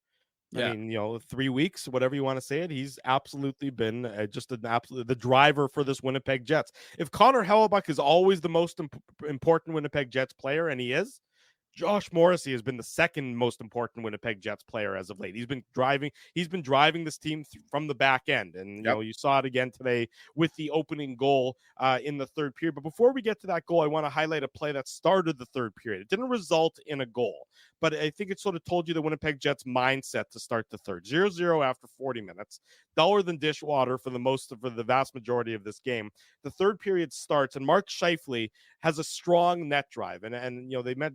Yeah. I mean, 3 weeks, whatever you want to say it. He's absolutely been the driver for this Winnipeg Jets. If Connor Hellebuck is always the most important Winnipeg Jets player, and he is, Josh Morrissey has been the second most important Winnipeg Jets player as of late. He's been driving this team from the back end. And, you saw it again today with the opening goal in the third period. But before we get to that goal, I want to highlight a play that started the third period. It didn't result in a goal, but I think it sort of told you the Winnipeg Jets mindset to start the third. 0-0 after 40 minutes, duller than dishwater for the vast majority of this game. The third period starts, and Mark Scheifele has a strong net drive. And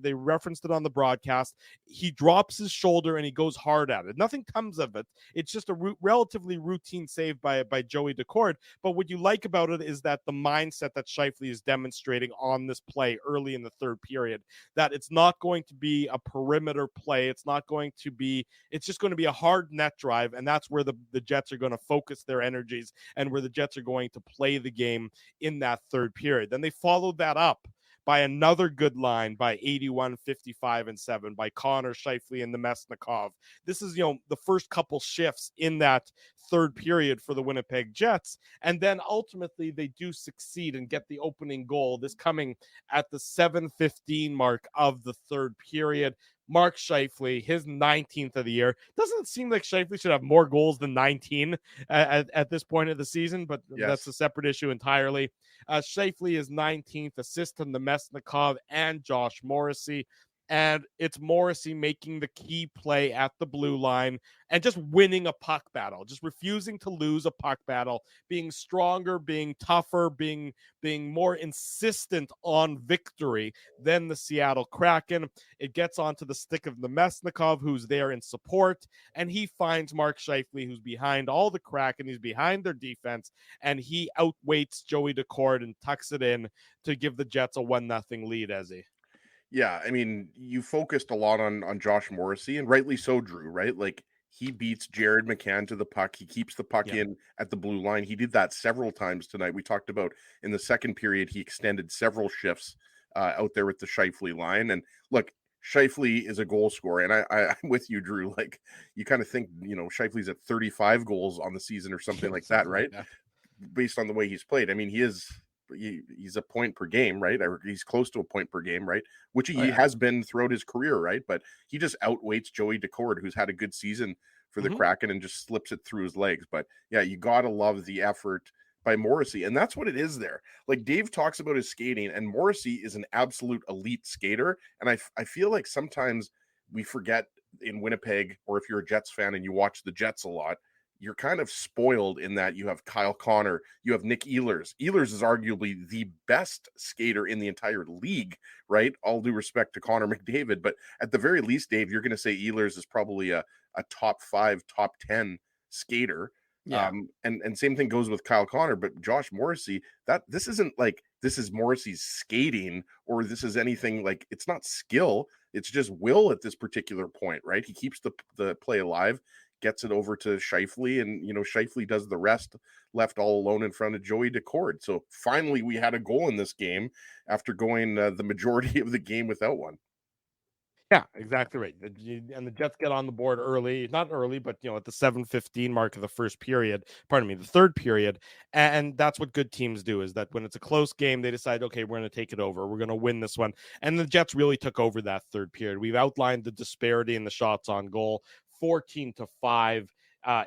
they referenced it on the broadcast. He drops his shoulder and he goes hard at it. Nothing comes of it. It's just a relatively routine save by Joey Decord. But what you like about it is that the mindset that Scheifele is demonstrating on this play early in the third period, that it's not going to be a perimeter play. It's just going to be a hard net drive. And that's where the Jets are going to focus their energies and where the Jets are going to play the game in that third period. Then they followed that up by another good line by 81, 55, and 7 by Connor Scheifele and Nemesnikov. This is, the first couple shifts in that third period for the Winnipeg Jets. And then ultimately they do succeed and get the opening goal, this coming at the 7:15 mark of the third period. Mark Scheifele, his 19th of the year. Doesn't it seem like Scheifele should have more goals than 19 at this point of the season? But That's a separate issue entirely. Scheifele is 19th, assist to Nemesnikov and Josh Morrissey. And it's Morrissey making the key play at the blue line and just winning a puck battle, just refusing to lose a puck battle, being stronger, being tougher, being more insistent on victory than the Seattle Kraken. It gets onto the stick of Nemesnikov, who's there in support, and he finds Mark Scheifele, who's behind all the Kraken. He's behind their defense, and he outweights Joey Decord and tucks it in to give the Jets a 1-0 lead, Ezzy. Yeah, I mean, you focused a lot on Josh Morrissey, and rightly so, Drew, right? Like, he beats Jared McCann to the puck. He keeps the puck in at the blue line. He did that several times tonight. We talked about in the second period, he extended several shifts out there with the Scheifele line. And look, Scheifele is a goal scorer. And I'm with you, Drew. Like, you kind of think, Scheifele's at 35 goals on the season or something like that, right? Based on the way he's played. I mean, he's a point per game, right? He's close to a point per game, right? Which he has been throughout his career, right? But he just outweights Joey Decord, who's had a good season for the Kraken, and just slips it through his legs. But yeah, you got to love the effort by Morrissey. And that's what it is there. Like Dave talks about his skating, and Morrissey is an absolute elite skater. And I feel like sometimes we forget in Winnipeg, or if you're a Jets fan and you watch the Jets a lot, you're kind of spoiled in that you have Kyle Connor, you have Nick Ehlers. Ehlers is arguably the best skater in the entire league, right? All due respect to Connor McDavid, but at the very least, Dave, you're going to say Ehlers is probably a top 5, top 10 skater. Yeah. And same thing goes with Kyle Connor, but Josh Morrissey, that this isn't like this is Morrissey's skating, or this is anything like, it's not skill, it's just will at this particular point, right? He keeps the play alive, gets it over to Scheifele, and Scheifele does the rest, left all alone in front of Joey Decord. So finally we had a goal in this game after going the majority of the game without one. Yeah, exactly right. And the Jets get on the board early, not early, but at the 7:15 mark of the first period, the third period. And that's what good teams do, is that when it's a close game, they decide, okay, we're going to take it over. We're going to win this one. And the Jets really took over that third period. We've outlined the disparity in the shots on goal, 14-5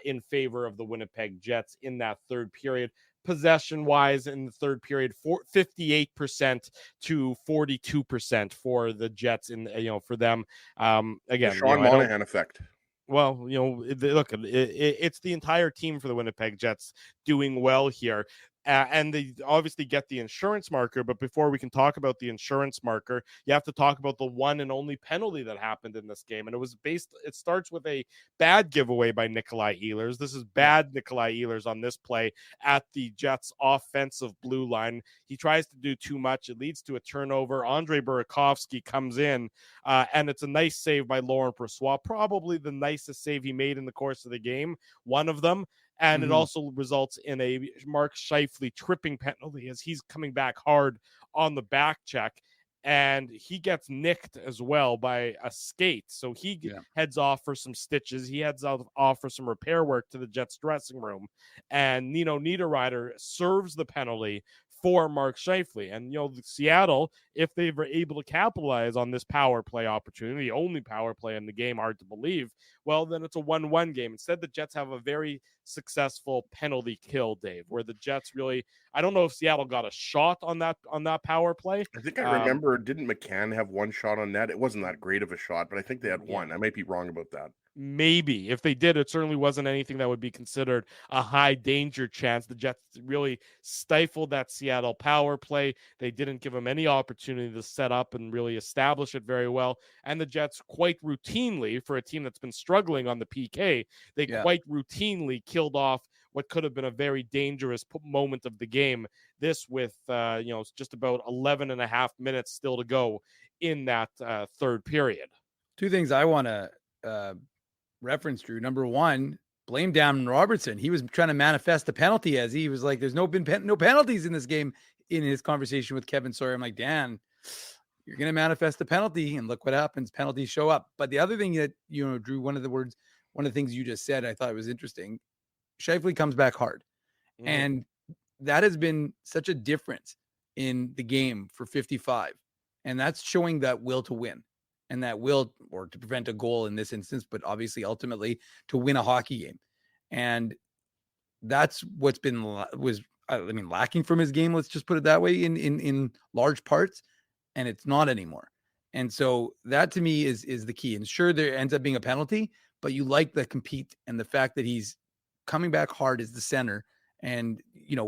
in favor of the Winnipeg Jets in that third period. Possession wise in the third period, 58% to 42% for the Jets for them. Again, the Sean Monahan effect. Well, look, it's the entire team for the Winnipeg Jets doing well here. And they obviously get the insurance marker. But before we can talk about the insurance marker, you have to talk about the one and only penalty that happened in this game. And it starts with a bad giveaway by Nikolai Ehlers. This is bad Nikolai Ehlers on this play at the Jets offensive blue line. He tries to do too much. It leads to a turnover. Andre Burakovsky comes in, and it's a nice save by Laurent Brossoit. Probably the nicest save he made in the course of the game. One of them. And it also results in a Mark Scheifele tripping penalty as he's coming back hard on the back check. And he gets nicked as well by a skate. So he heads off for some stitches. He heads off for some repair work to the Jets dressing room. And Nino Niederreiter serves the penalty for Mark Scheifele. And, Seattle, if they were able to capitalize on this power play opportunity, the only power play in the game, hard to believe, well, then it's a 1-1 game. Instead, the Jets have a very successful penalty kill, Dave, where the Jets really, I don't know if Seattle got a shot on that power play. I think I remember, didn't McCann have one shot on net? It wasn't that great of a shot, but I think they had one. I might be wrong about that. Maybe. If they did, it certainly wasn't anything that would be considered a high danger chance. The Jets really stifled that Seattle power play. They didn't give them any opportunity to set up and really establish it very well. And the Jets quite routinely, for a team that's been struggling on the PK, they quite routinely killed off what could have been a very dangerous moment of the game. This with, just about 11 and a half minutes still to go in that third period. Two things I want to reference, Drew. Number one, blame Dan Robertson. He was trying to manifest a penalty, as he was like, there's no penalties in this game, in his conversation with Kevin Sawyer. I'm like, Dan, you're going to manifest a penalty, and look what happens. Penalties show up. But the other thing that, Drew, one of the things you just said, I thought was interesting. Scheifele comes back hard. Mm-hmm. And that has been such a difference in the game for 55. And that's showing that will to win. And that will, or to prevent a goal in this instance, but obviously ultimately to win a hockey game. And that's what's been lacking from his game. Let's just put it that way, in large parts. And it's not anymore. And so that to me is the key. And sure, there ends up being a penalty, but you like the compete, and the fact that he's coming back hard as the center and,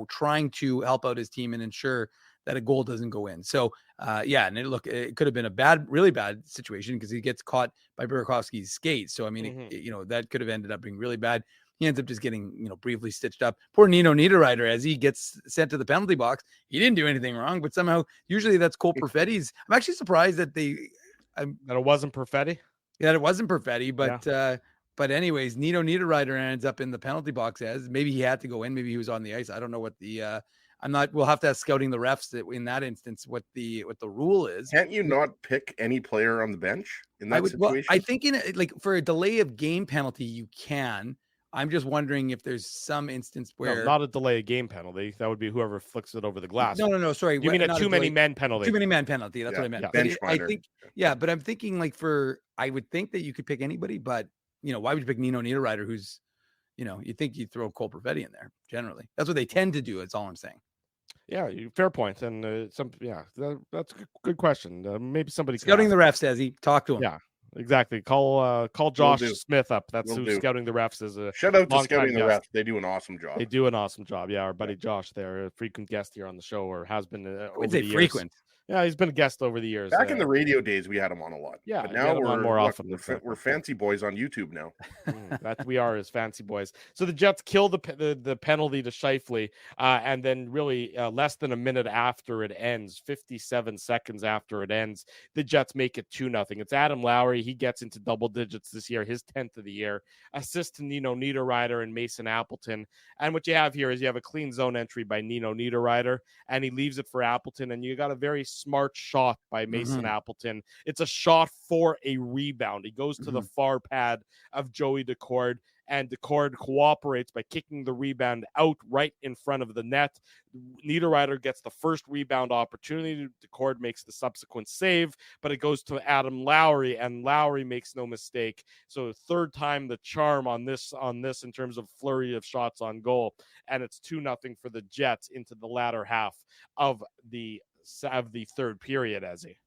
trying to help out his team and ensure that a goal doesn't go in. So, and it could have been a really bad situation, because he gets caught by Burakovsky's skate. So, I mean, that could have ended up being really bad. He ends up just getting, briefly stitched up. Poor Nino Niederreiter, as he gets sent to the penalty box. He didn't do anything wrong, but somehow, usually that's Cole Perfetti's. I'm actually surprised that that it wasn't Perfetti. Yeah, it wasn't Perfetti, but but anyways, Nino Niederreiter ends up in the penalty box, as maybe he had to go in, maybe he was on the ice. I don't know what the we'll have to ask scouting the refs in that instance what the rule is. Can't you not pick any player on the bench in that situation? Well, I think for a delay of game penalty, you can. I'm just wondering if there's some instance where... No, not a delay of game penalty. That would be whoever flicks it over the glass. No, sorry. You mean a too many men penalty? Too many men penalty. That's what I meant. Bench I think, but I'm thinking I would think that you could pick anybody, but why would you pick Nino Niederreiter, who's, you think you throw Cole Perfetti in there generally. That's what they tend to do. That's all I'm saying. Yeah, fair point. And that's a good question. Maybe somebody could Scouting ask the refs, Desi. Talk to him. Yeah, exactly. Call Josh Smith up. That's who's scouting the refs. Is a shout out to long-time scouting the guest. refs. They do an awesome job. They do an awesome job. Yeah, our buddy Josh there, a frequent guest here on the show, or has been I over would the say years. frequent. Yeah, he's been a guest over the years. Back in the radio days, we had him on a lot. Yeah, but now we're more often. We're fancy boys on YouTube now. That we are as fancy boys. So the Jets kill the penalty to Scheifele, and then really less than a minute after it ends, 57 seconds after it ends, the Jets make it 2-0. It's Adam Lowry. He gets into double digits this year, his 10th of the year. Assist to Nino Niederreiter and Mason Appleton. And what you have here is you have a clean zone entry by Nino Niederreiter, and he leaves it for Appleton, and you got a very smart shot by Mason Appleton. It's a shot for a rebound. He goes to the far pad of Joey Decord, and Decord cooperates by kicking the rebound out right in front of the net. Niederreiter gets the first rebound opportunity. Decord makes the subsequent save, but it goes to Adam Lowry, and Lowry makes no mistake. So third time the charm on this in terms of flurry of shots on goal, and it's 2-0 for the Jets into the latter half of the third period, Ezzy.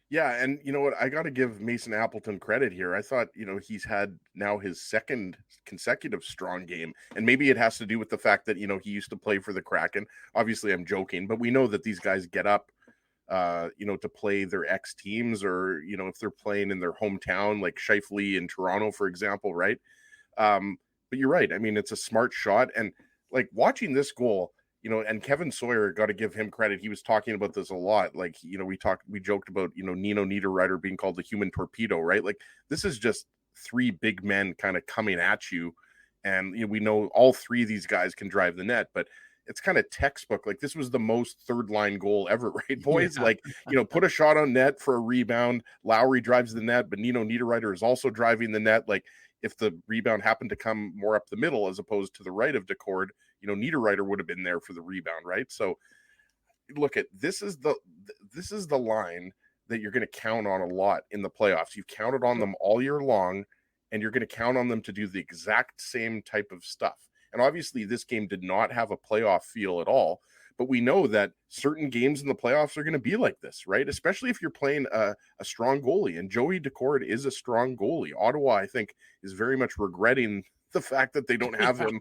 Yeah, and you know what? I got to give Mason Appleton credit here. I thought, he's had now his second consecutive strong game, and maybe it has to do with the fact that, he used to play for the Kraken. Obviously, I'm joking, but we know that these guys get up, to play their ex teams, or, if they're playing in their hometown, like Scheifele in Toronto, for example, right? But you're right. I mean, it's a smart shot, and like watching this goal, and Kevin Sawyer, got to give him credit. He was talking about this a lot. Like, we joked about, Nino Niederreiter being called the human torpedo, right? Like, this is just three big men kind of coming at you. And, we know all three of these guys can drive the net, but it's kind of textbook. Like, this was the most third line goal ever, right, boys? Yeah. Like, put a shot on net for a rebound. Lowry drives the net, but Nino Niederreiter is also driving the net. Like, if the rebound happened to come more up the middle as opposed to the right of Decord, Niederreiter would have been there for the rebound, right? So look at this is the line that you're going to count on a lot in the playoffs. You've counted on them all year long, and you're going to count on them to do the exact same type of stuff. And obviously this game did not have a playoff feel at all, but we know that certain games in the playoffs are going to be like this, right? Especially if you're playing a strong goalie, and Joey Decord is a strong goalie. Ottawa, I think, is very much regretting the fact that they don't have him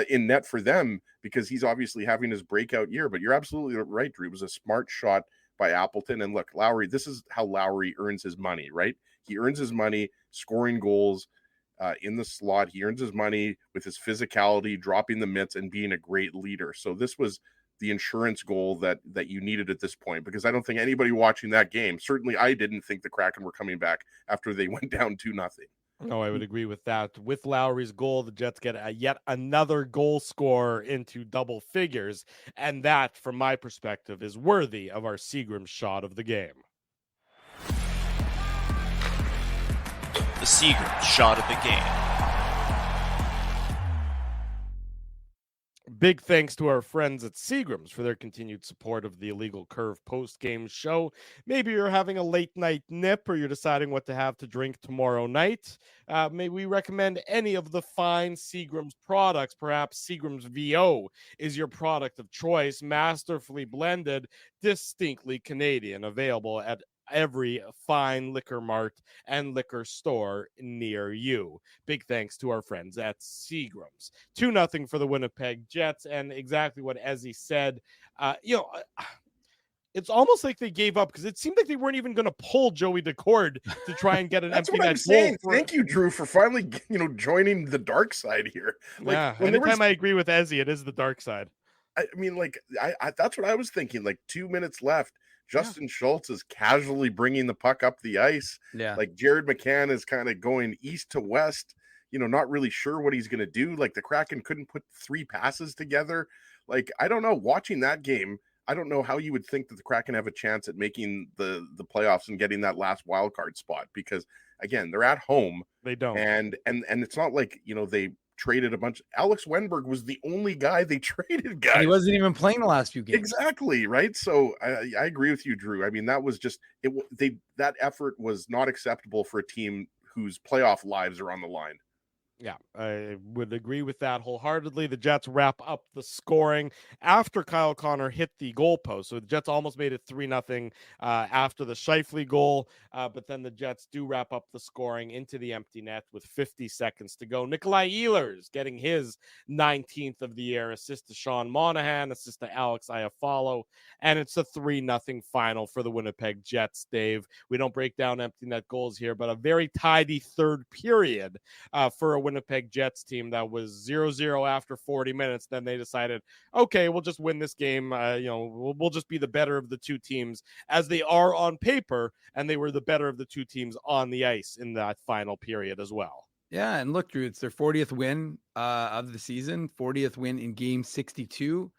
in net for them, because he's obviously having his breakout year. But you're absolutely right, Drew. It was a smart shot by Appleton. And look, Lowry, this is how Lowry earns his money, right? He earns his money scoring goals in the slot. He earns his money with his physicality, dropping the mitts, and being a great leader. So this was the insurance goal that you needed at this point, because I don't think anybody watching that game, certainly I didn't think the Kraken were coming back after they went down 2-0. No, I would agree with that. With Lowry's goal, the Jets get yet another goal scorer into double figures, and that, from my perspective, is worthy of our Seagram shot of the game. The Seagram shot of the game. Big thanks to our friends at Seagram's for their continued support of the Illegal Curve post-game show. Maybe you're having a late night nip, or you're deciding what to have to drink tomorrow night. May we recommend any of the fine Seagram's products? Perhaps Seagram's VO is your product of choice, masterfully blended, distinctly Canadian, available at every fine liquor mart and liquor store near you. Big thanks to our friends at Seagram's. 2-0 for the Winnipeg Jets, and exactly what Ezzy said. It's almost like they gave up, because it seemed like they weren't even going to pull Joey Decord to try and get an empty net goal. Thank you, Drew, for finally joining the dark side here. Like, yeah, anytime I agree with Ezzy, it is the dark side. I mean, like, I that's what I was thinking. Like, 2 minutes left. Justin Schultz is casually bringing the puck up the ice. Yeah. Like, Jared McCann is kind of going east to west, not really sure what he's going to do. Like, the Kraken couldn't put 3 passes together. Like, I don't know. Watching that game, I don't know how you would think that the Kraken have a chance at making the playoffs and getting that last wild card spot, because, again, they're at home. They don't. And it's not like, they traded a bunch. Alex Wenberg was the only guy they traded, guys. And he wasn't even playing the last few games. Exactly, right? So I agree with you, Drew. I mean, that was just that effort was not acceptable for a team whose playoff lives are on the line. Yeah, I would agree with that wholeheartedly. The Jets wrap up the scoring after Kyle Connor hit the goalpost. So the Jets almost made it 3-0 after the Scheifele goal. But then the Jets do wrap up the scoring into the empty net with 50 seconds to go. Nikolai Ehlers getting his 19th of the year. Assist to Sean Monahan, assist to Alex Iafallo. And it's a 3-0 final for the Winnipeg Jets, Dave. We don't break down empty net goals here, but a very tidy third period for a Winnipeg Jets team that was 0-0 after 40 minutes. Then they decided, okay, we'll just win this game. We'll just be the better of the two teams as they are on paper. And they were the better of the two teams on the ice in that final period as well. Yeah. And look, Drew, it's their 40th win of the season, 40th win in game 62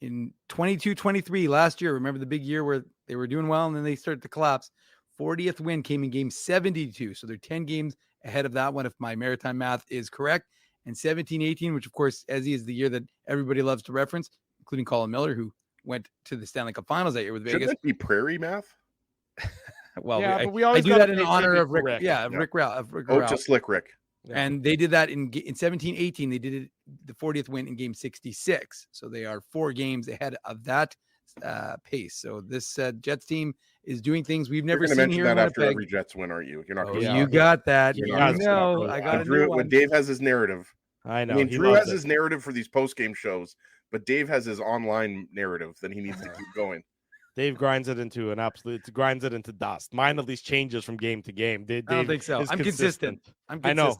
in 22-23 last year. Remember the big year where they were doing well and then they started to collapse. 40th win came in game 72. So they're 10 games ahead of that one, if my maritime math is correct. And 17-18, which of course, Ezzy, is the year that everybody loves to reference, including Colin Miller, who went to the Stanley Cup Finals that year with Vegas. Shouldn't it be prairie math? Well, yeah, we always do that in honor of Rick. Rick. Yeah, of Rick Ralph. To Slick Rick. Yeah. And they did that in 17-18. They did it the 40th win in game 66. So they are 4 games ahead of that pace. So this Jets team is doing things we've never seen here in that after Winnipeg. every Jets win, aren't you? You're not going Oh, to you got that. You're You not gonna know, stop. I got a Drew, new one. when Dave has his narrative. I know. I mean, he Drew loves has it. his narrative for these post-game shows, but Dave has his online narrative that he needs to keep going. Dave grinds it into dust. Mine at least changes from game to game. Dave I don't think so. is I'm consistent. I know.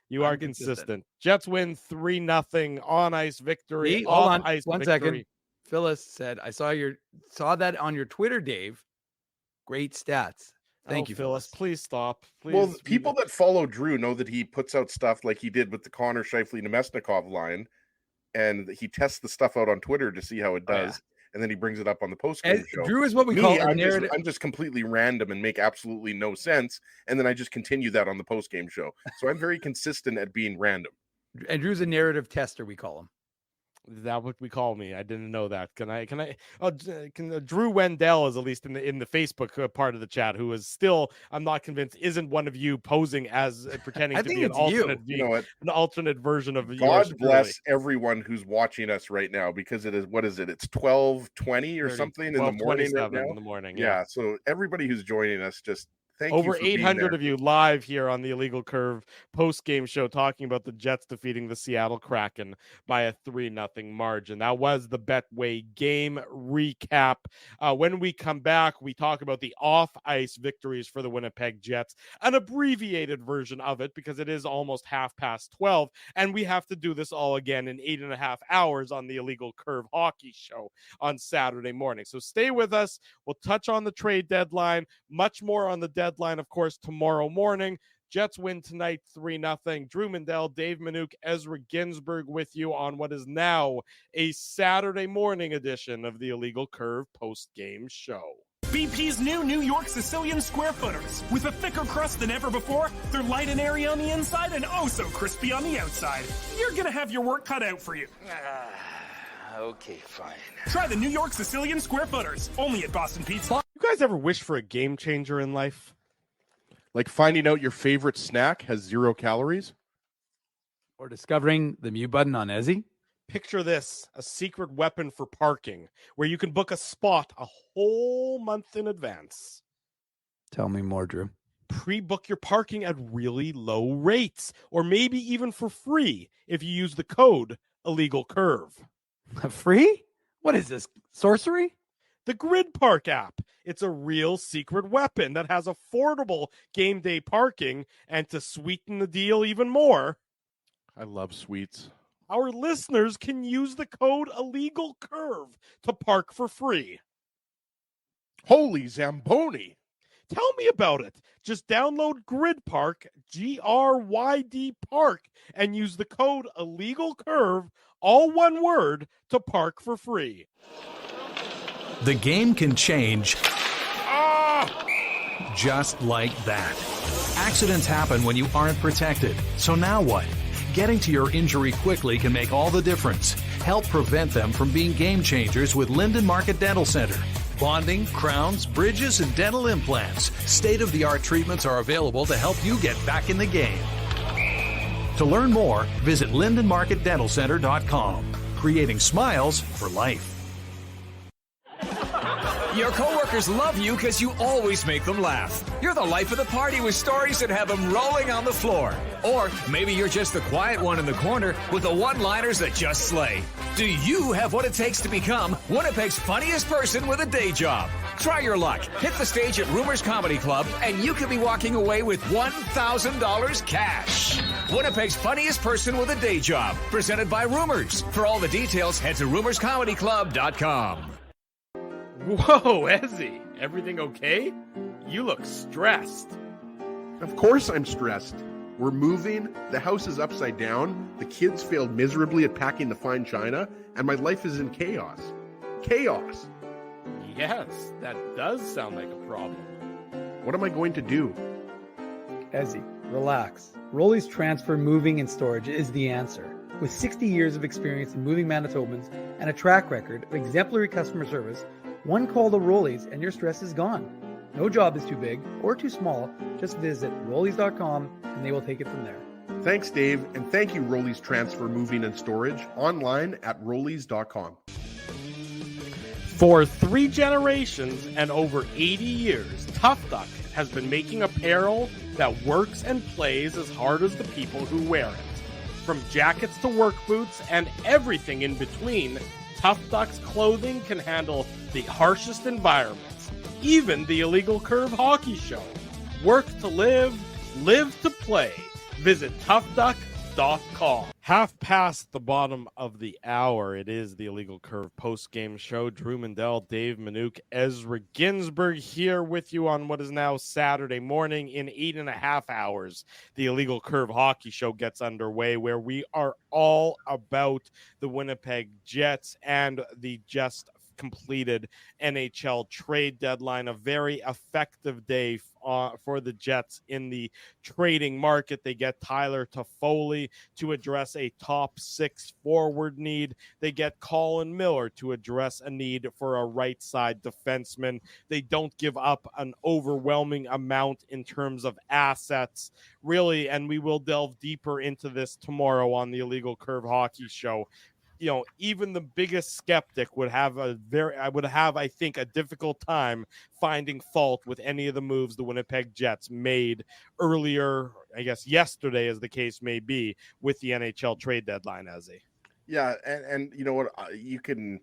You are consistent. Jets win 3-0 on ice victory. Hold on, ice 1 victory. second. Phyllis said, "I saw that on your Twitter, Dave. Great stats. Thank you, Phyllis. Please stop. Please. Well, people that follow Drew know that he puts out stuff like he did with the Connor Scheifele Nemesnikov line, and he tests the stuff out on Twitter to see how it does. Yeah. And then he brings it up on the post-game show. Drew is what we call a narrative. I'm just completely random and make absolutely no sense, and then I just continue that on the post-game show. So I'm very consistent at being random. And Drew's a narrative tester, we call him. Is that what we call me? I didn't know that. Drew Wendell is at least in the Facebook part of the chat, who is still, I'm not convinced, isn't one of you posing as pretending to be an alternate, an alternate version of God yours. Bless everyone who's watching us right now, because it is, what is it? It's 12:20 or something in the morning right now. In the morning. Yeah. So everybody who's joining us, just thank over you for 800 of you live here on the Illegal Curve post-game show talking about the Jets defeating the Seattle Kraken by a 3-0 margin. That was the Betway game recap. When we come back, we talk about the off-ice victories for the Winnipeg Jets, an abbreviated version of it because it is almost 12:30, and we have to do this all again in 8.5 hours on the Illegal Curve hockey show on Saturday morning. So stay with us. We'll touch on the trade deadline, much more on the deadline, of course, tomorrow morning. Jets win tonight 3-0. Drew Mandel, Dave Minuk, Ezra Ginsburg with you on what is now a Saturday morning edition of the Illegal Curve post-game show. BP's new New York Sicilian Square Footers. With a thicker crust than ever before, they're light and airy on the inside and oh so crispy on the outside. You're gonna have your work cut out for you. Okay, fine. Try the New York Sicilian Square Footers, only at Boston Pizza. You guys ever wish for a game changer in life? Like finding out your favorite snack has 0 calories? Or discovering the mute button on Ezzy? Picture this, a secret weapon for parking where you can book a spot a whole month in advance. Tell me more, Drew. Pre-book your parking at really low rates, or maybe even for free if you use the code Illegal Curve. Free? What is this, sorcery? The Grid Park app. It's a real secret weapon that has affordable game day parking, and to sweeten the deal even more, I love sweets. our listeners can use the code Illegal Curve to park for free. Holy Zamboni. Tell me about it. Just download Grid Park, GRYD Park, and use the code Illegal Curve, all one word, to park for free. The game can change just like that. Accidents happen when you aren't protected. So now what? Getting to your injury quickly can make all the difference. Help prevent them from being game changers with Linden Market Dental Center. Bonding, crowns, bridges, and dental implants. State-of-the-art treatments are available to help you get back in the game. To learn more, visit lindenmarketdentalcenter.com. Creating smiles for life. Your coworkers love you because you always make them laugh. You're the life of the party with stories that have them rolling on the floor. Or maybe you're just the quiet one in the corner with the one-liners that just slay. Do you have what it takes to become Winnipeg's funniest person with a day job? Try your luck. Hit the stage at Rumors Comedy Club, and you could be walking away with $1,000 cash. Winnipeg's funniest person with a day job. Presented by Rumors. For all the details, head to rumorscomedyclub.com. Whoa, Ezzy, everything okay? You look stressed. Of course I'm stressed. We're moving, the house is upside down, the kids failed miserably at packing the fine china, and my life is in chaos. Chaos! Yes, that does sound like a problem. What am I going to do? Ezzy, relax. Rolly's Transfer Moving and Storage is the answer. With 60 years of experience in moving Manitobans and a track record of exemplary customer service, one call to Rolly's and your stress is gone. No job is too big or too small. Just visit Rollies.com and they will take it from there. Thanks, Dave, and thank you, Rollies Transfer Moving and Storage, online at Rollies.com. For 3 generations and over 80 years, Tough Duck has been making apparel that works and plays as hard as the people who wear it. From jackets to work boots and everything in between, Tough Duck's clothing can handle the harshest environments, even the Illegal Curve Hockey Show. Work to live, live to play. Visit toughduck.com. Half past the bottom of the hour, it is the Illegal Curve post-game show. Drew Mandel, Dave Manouk, Ezra Ginsburg here with you on what is now Saturday morning. In 8.5 hours, the Illegal Curve Hockey Show gets underway, where we are all about the Winnipeg Jets and the just completed NHL trade deadline. A very effective day for the Jets in the trading market. They get Tyler Toffoli to address a top 6 forward need. They get Colin Miller to address a need for a right side defenseman. They don't give up an overwhelming amount in terms of assets, really, and we will delve deeper into this tomorrow on the Illegal Curve Hockey Show. You know, even the biggest skeptic would have I think, a difficult time finding fault with any of the moves the Winnipeg Jets made earlier, I guess yesterday, as the case may be, with the NHL trade deadline, Ezzy. Yeah, and you know what, you can,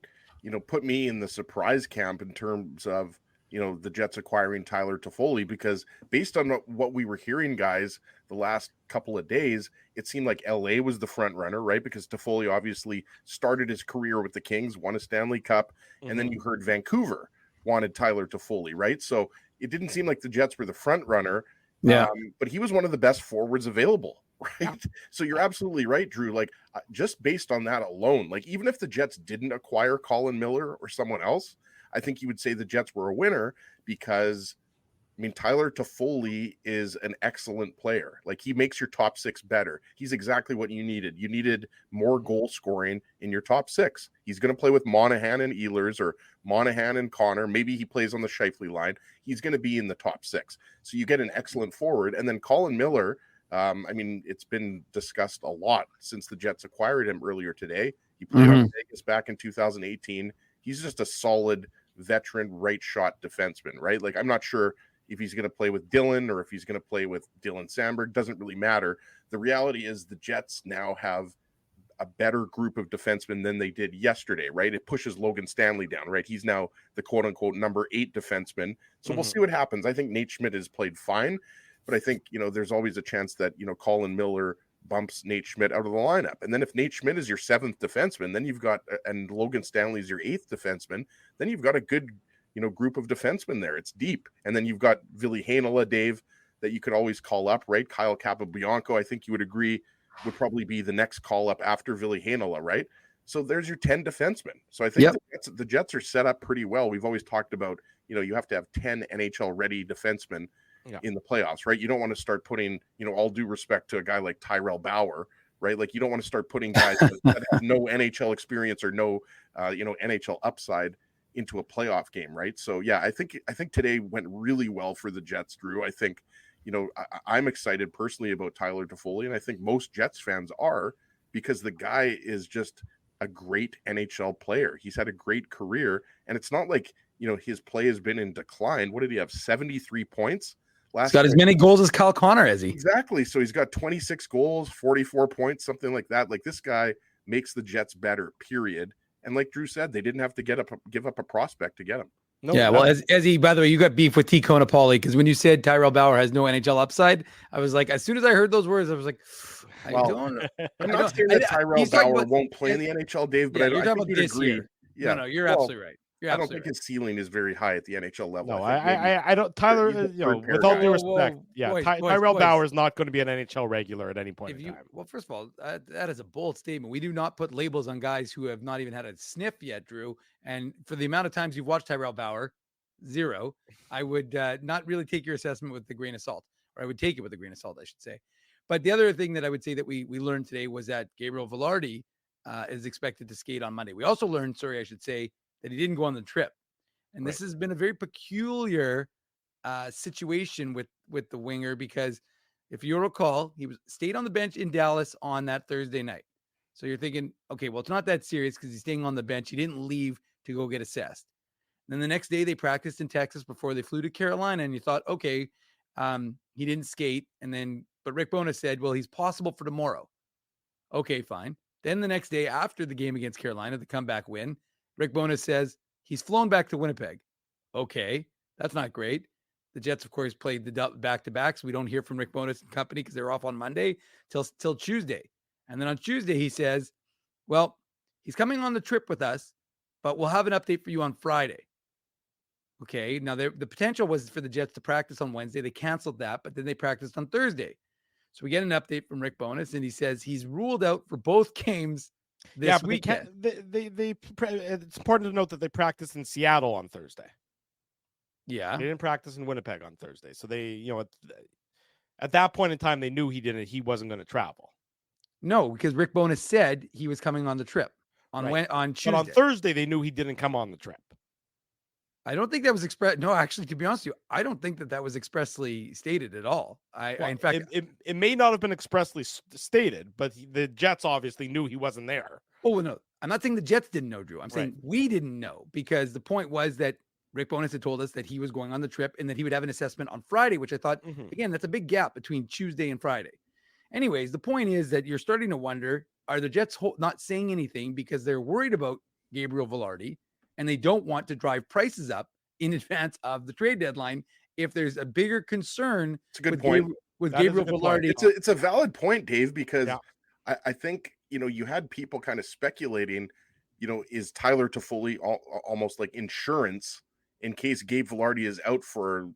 put me in the surprise camp in terms of, the Jets acquiring Tyler Toffoli, because based on what we were hearing, guys, the last couple of days, it seemed like LA was the front runner, right? Because Toffoli obviously started his career with the Kings, won a Stanley Cup, and then you heard Vancouver wanted Tyler Toffoli, right? So it didn't seem like the Jets were the front runner. Yeah. But he was one of the best forwards available, right? Yeah. So you're absolutely right, Drew. Like, just based on that alone, like, even if the Jets didn't acquire Colin Miller or someone else, I think you would say the Jets were a winner, because, Tyler Toffoli is an excellent player. Like, he makes your top 6 better. He's exactly what you needed. You needed more goal scoring in your top 6. He's going to play with Monahan and Ehlers, or Monahan and Connor. Maybe he plays on the Scheifele line. He's going to be in the top 6. So you get an excellent forward. And then Colin Miller, it's been discussed a lot since the Jets acquired him earlier today. He played on Vegas back in 2018. He's just a solid veteran right shot defenseman, right? Like, I'm not sure if he's going to play with Dylan or if he's going to play with Dylan Sandberg. Doesn't really matter. The reality is the Jets now have a better group of defensemen than they did yesterday, right? It pushes Logan Stanley down, right? He's now the quote unquote number 8 defenseman. So we'll see what happens. I think Nate Schmidt has played fine, but I think, there's always a chance that, Colin Miller bumps Nate Schmidt out of the lineup. And then if Nate Schmidt is your 7th defenseman, then you've got, and Logan Stanley is your 8th defenseman, then you've got a good, group of defensemen there. It's deep. And then you've got Ville Heinola, Dave, that you could always call up, right? Kyle Capobianco, I think you would agree, would probably be the next call up after Ville Heinola, right? So there's your 10 defensemen. So I think the Jets are set up pretty well. We've always talked about, you have to have 10 NHL ready defensemen in the playoffs, right? You don't want to start putting, all due respect to a guy like Tyrell Bauer, right? Like, you don't want to start putting guys that have no NHL experience or no, NHL upside into a playoff game, right? So yeah, I think today went really well for the Jets, Drew. I think, I'm excited personally about Tyler Toffoli, and I think most Jets fans are, because the guy is just a great NHL player. He's had a great career, and it's not like, his play has been in decline. What did he have? 73 points last He's got as many goals as Kyle Connor, has he? Exactly. So he's got 26 goals, 44 points, something like that. Like, this guy makes the Jets better, period. And like Drew said, they didn't have to give up a prospect to get him. No, yeah, well, as he, by the way, you got beef with T. Konopoli, because when you said Tyrell Bauer has no NHL upside, I was like, as soon as I heard those words, I was like, I'm not saying that Tyrell Bauer won't play in the NHL, Dave, but I think you'd agree. Year. Yeah, no, you're absolutely right. I don't think his ceiling is very high at the NHL level. No, I don't. Tyler, with all due respect, Tyrell Bauer is not going to be an NHL regular at any point in time. Well, first of all, that is a bold statement. We do not put labels on guys who have not even had a sniff yet, Drew. And for the amount of times you've watched Tyrell Bauer, 0, I would not really take your assessment with a grain of salt, or I would take it with a grain of salt, I should say. But the other thing that I would say that we learned today was that Gabriel Velarde is expected to skate on Monday. We also learned, that he didn't go on the trip. And this has been a very peculiar situation with the winger, because if you recall, he stayed on the bench in Dallas on that Thursday night. So you're thinking, okay, well, it's not that serious because he's staying on the bench. He didn't leave to go get assessed. Then the next day they practiced in Texas before they flew to Carolina, and you thought, okay, he didn't skate. But Rick Bowness said, well, he's possible for tomorrow. Okay, fine. Then the next day after the game against Carolina, the comeback win, Rick Bowness says he's flown back to Winnipeg. Okay, that's not great. The Jets, of course, played the back-to-backs. We don't hear from Rick Bowness and company because they're off on Monday till Tuesday. And then on Tuesday, he says, well, he's coming on the trip with us, but we'll have an update for you on Friday. Okay, now the potential was for the Jets to practice on Wednesday. They canceled that, but then they practiced on Thursday. So we get an update from Rick Bowness, and he says he's ruled out for both games this weekend. It's important to note that they practiced in Seattle on Thursday. Yeah, they didn't practice in Winnipeg on Thursday. So they, at that point in time, they knew he wasn't going to travel. No, because Rick Bowness said he was coming on the trip on Tuesday. But on Thursday, they knew he didn't come on the trip. I don't think that was expressed. No, actually, to be honest with you, I don't think that was expressly stated at all. In fact, it may not have been expressly stated, but the Jets obviously knew he wasn't there. Oh, no, I'm not saying the Jets didn't know, Drew. I'm saying we didn't know, because the point was that Rick Bowness had told us that he was going on the trip and that he would have an assessment on Friday, which I thought, again, that's a big gap between Tuesday and Friday. Anyways, the point is that you're starting to wonder, are the Jets not saying anything because they're worried about Gabriel Velarde, and they don't want to drive prices up in advance of the trade deadline if there's a bigger concern? It's a good point. With Gabriel Velarde. It's a valid point, Dave, because I think, you had people kind of speculating, is Tyler Toffoli almost like insurance in case Gabe Velarde is out for,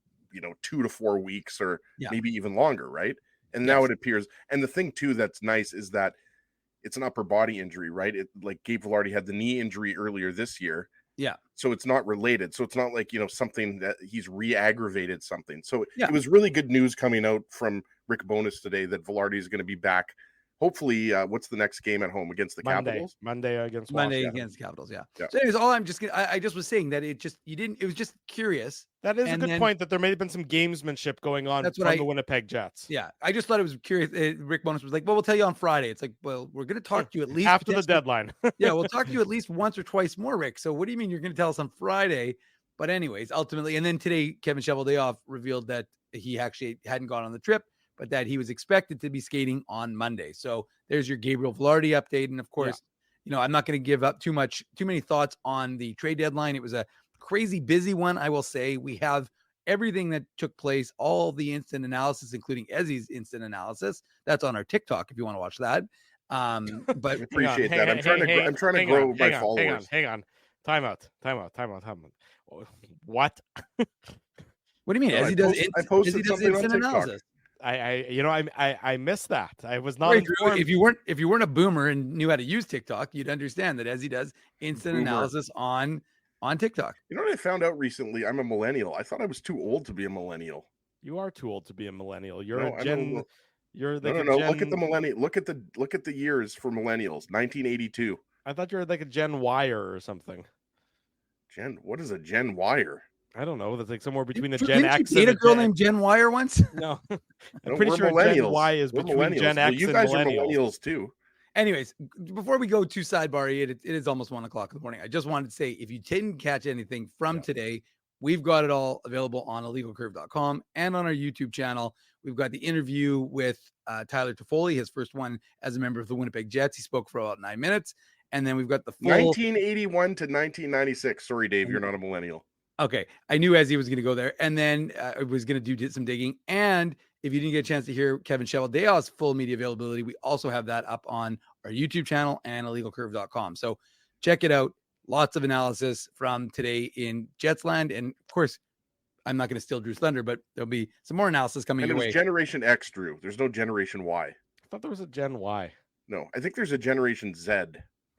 2 to 4 weeks or maybe even longer, right? And now it appears. And the thing, too, that's nice is that it's an upper body injury, right? Like Gabe Velarde had the knee injury earlier this year. Yeah. So it's not related. So it's not like, something that he's re-aggravated something. So it was really good news coming out from Rick Bowness today that Velarde is going to be back. Hopefully, what's the next game at home against the Capitals? Monday against Capitals. Yeah. So anyways, I just was saying that it was just curious. That is a good point, that there may have been some gamesmanship going on from the Winnipeg Jets. Yeah. I just thought it was curious. Rick Bowness was like, well, we'll tell you on Friday. It's like, well, we're going to talk to you at least after the deadline. Yeah. We'll talk to you at least once or twice more, Rick. So what do you mean you're going to tell us on Friday? But anyways, ultimately, and then today, Kevin Cheveldayoff revealed that he actually hadn't gone on the trip, but that he was expected to be skating on Monday. So there's your Gabriel Velarde update. And of course, I'm not going to give up too many thoughts on the trade deadline. It was a crazy busy one, I will say. We have everything that took place, all the instant analysis, including Ezzy's instant analysis. That's on our TikTok if you want to watch that. But appreciate that. I'm trying to grow my followers. Hang on. Time out. What? What do you mean? I posted something on TikTok. Analysis. I missed that. I was not informed. If you weren't a boomer and knew how to use TikTok, you'd understand that Ezzy does instant analysis on TikTok. You know what I found out recently? I'm a millennial. I thought I was too old to be a millennial. You are too old to be a millennial. You're no, a Gen. You're like no. Look at the millennial. Look at the years for millennials. 1982. I thought you were like a Gen Wire or something. What is a Gen Wire? I don't know. That's like somewhere between a Didn't Gen you X date and a girl Gen... named Jen Wire once? No, I'm No, pretty we're sure Gen Y is We're between millennials. Gen X Well, you and guys are millennials. millennials too. Anyways, before we go to sidebar, it is almost 1:00 in the morning. I just wanted to say, if you didn't catch anything from today, we've got it all available on illegalcurve.com and on our YouTube channel. We've got the interview with Tyler Toffoli, his first one as a member of the Winnipeg Jets. He spoke for about 9 minutes. And then we've got the full 1981 to 1996. Sorry, Dave, you're not a millennial. Okay. I knew Ezzy was going to go there. And then I was going to do some digging. And if you didn't get a chance to hear Kevin Chevaldeo's full media availability, we also have that up on our YouTube channel and illegalcurve.com. So check it out. Lots of analysis from today in Jetsland. And of course, I'm not going to steal Drew's thunder, but there'll be some more analysis coming And it your was way. Generation X, Drew. There's no Generation Y. I thought there was a Gen Y. No, I think there's a Generation Z.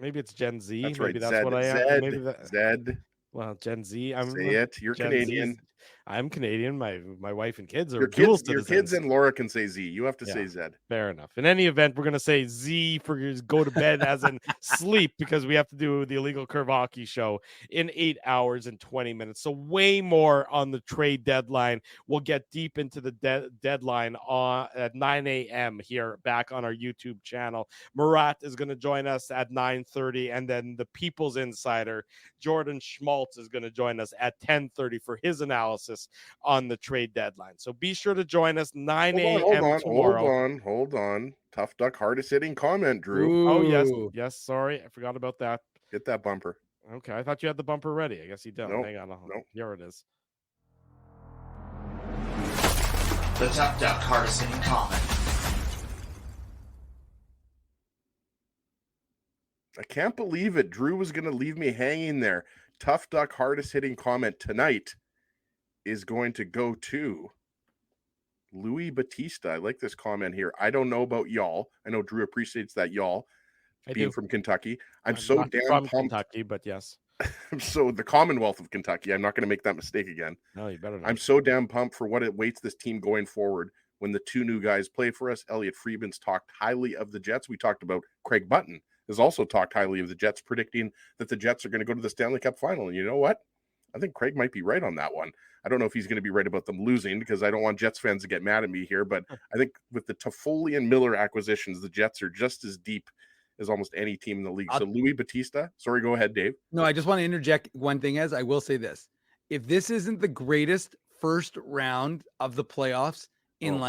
Maybe it's Gen Z. That's Maybe right. that's what I am. Maybe Z. Well, Gen Z. I'm Say it. You're Gen Canadian. Z's. I'm Canadian. My wife and kids are Your dual kids, your citizens. kids and Laura can say Z. You have to say Z. Fair enough. In any event, we're going to say Z for go to bed as in sleep, because we have to do the Illegal Curve Hockey Show in 8 hours and 20 minutes. So way more on the trade deadline. We'll get deep into the deadline at 9 a.m. here back on our YouTube channel. Murat is going to join us at 9:30, and then the People's Insider, Jordan Schmaltz, is going to join us at 10:30 for his analysis on the trade deadline. So be sure to join us 9 a.m. tomorrow. Hold on. Tough Duck, hardest hitting comment, Drew. Ooh. Oh, yes. Sorry. I forgot about that. Hit that bumper. Okay. I thought you had the bumper ready. I guess you don't. Nope. Hang on. Nope. Here it is. The Tough Duck hardest hitting comment. I can't believe it. Drew was going to leave me hanging there. Tough Duck, hardest hitting comment tonight is going to go to Louis Batista. I like this comment here. I don't know about y'all. I know Drew appreciates that y'all being from Kentucky. I'm so not damn from pumped. Kentucky, but yes. So the Commonwealth of Kentucky. I'm not going to make that mistake again. No, you better not. I'm so damn pumped for what it waits this team going forward when the two new guys play for us. Elliot Friedman's talked highly of the Jets. We talked about Craig Button has also talked highly of the Jets, predicting that the Jets are going to go to the Stanley Cup final. And you know what? I think Craig might be right on that one. I don't know if he's going to be right about them losing, because I don't want Jets fans to get mad at me here. But I think with the Toffoli and Miller acquisitions, the Jets are just as deep as almost any team in the league. So Louis Batista, sorry, go ahead, Dave. No, I just want to interject one thing. As I will say this, if this isn't the greatest first round of the playoffs in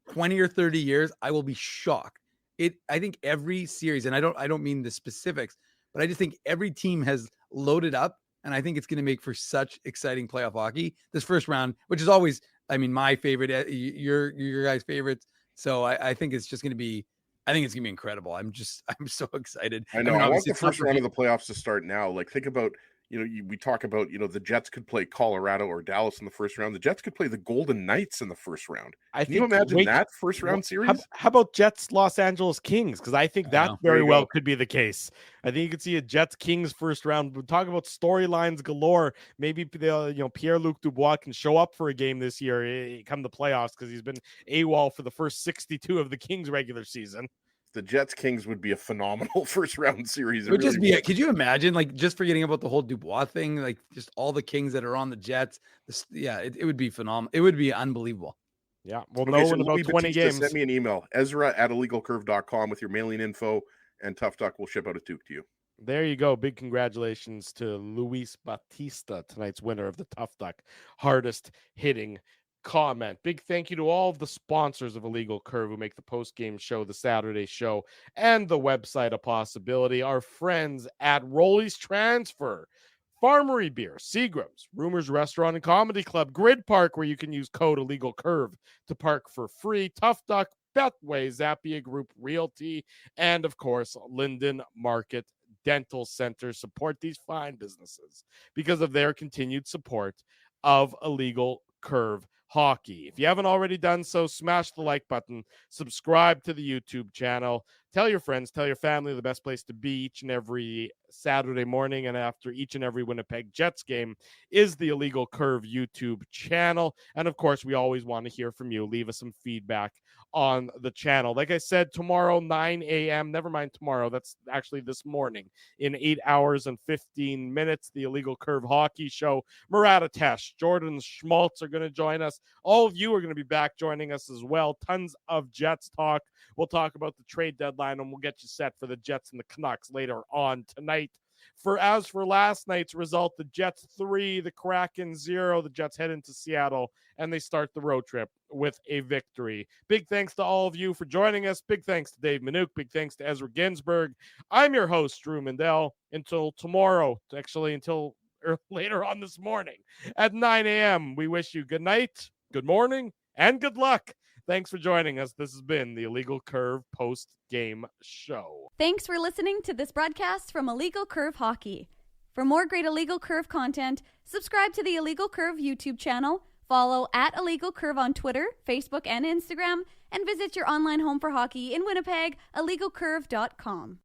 20 or 30 years, I will be shocked. I think every series, and I don't mean the specifics, but I just think every team has loaded up, and I think it's going to make for such exciting playoff hockey. This first round, which is always, I mean, my favorite, your guys' favorites. So I think it's just going to be, I think it's going to be incredible. I'm so excited. I know. I want the first round of the playoffs to start now. Like, think about, we talk about, the Jets could play Colorado or Dallas in the first round. The Jets could play the Golden Knights in the first round. Can you imagine that first round series? How about Jets Los Angeles Kings? Because I think that very well could be the case. I think you could see a Jets Kings first round. We're talking about storylines galore. Maybe Pierre-Luc Dubois can show up for a game this year come the playoffs, because he's been AWOL for the first 62 of the Kings regular season. The Jets Kings would be a phenomenal first round series. It would just be. Could you imagine, like, just forgetting about the whole Dubois thing, like just all the Kings that are on the Jets? It would be phenomenal. It would be unbelievable. Yeah, we'll know in about 20 games. Send me an email, Ezra@illegalcurve.com, with your mailing info, and Tough Duck will ship out a toque to you. There you go. Big congratulations to Luis Batista, tonight's winner of the Tough Duck hardest hitting comment. Big thank you to all of the sponsors of Illegal Curve who make the post-game show, the Saturday show, and the website a possibility. Our friends at Rolly's Transfer, Farmery Beer, Seagram's, Rumors Restaurant and Comedy Club, Grid Park, where you can use code Illegal Curve to park for free, Tough Duck, Bethway, Zappia Group Realty, and of course, Linden Market Dental Center. Support these fine businesses because of their continued support of Illegal Curve hockey. If you haven't already done so, smash the like button, subscribe to the YouTube channel, tell your friends, tell your family the best place to be each and every Saturday morning and after each and every Winnipeg Jets game is the Illegal Curve YouTube channel. And of course, we always want to hear from you. Leave us some feedback on the channel. Like I said, tomorrow, 9 a.m., never mind tomorrow, that's actually this morning, in 8 hours and 15 minutes, the Illegal Curve Hockey Show. Murata Tesh, Jordan Schmaltz are going to join us. All of you are going to be back joining us as well. Tons of Jets talk. We'll talk about the trade deadline, and we'll get you set for the Jets and the Canucks later on tonight. As for last night's result, the Jets 3, the Kraken 0. The Jets head into Seattle, and they start the road trip with a victory. Big thanks to all of you for joining us. Big thanks to Dave Minuk. Big thanks to Ezra Ginsburg. I'm your host, Drew Mandel. Until tomorrow, actually until later on this morning at 9 a.m., we wish you good night, good morning, and good luck. Thanks for joining us. This has been the Illegal Curve post-game show. Thanks for listening to this broadcast from Illegal Curve Hockey. For more great Illegal Curve content, subscribe to the Illegal Curve YouTube channel, follow at Illegal Curve on Twitter, Facebook, and Instagram, and visit your online home for hockey in Winnipeg, illegalcurve.com.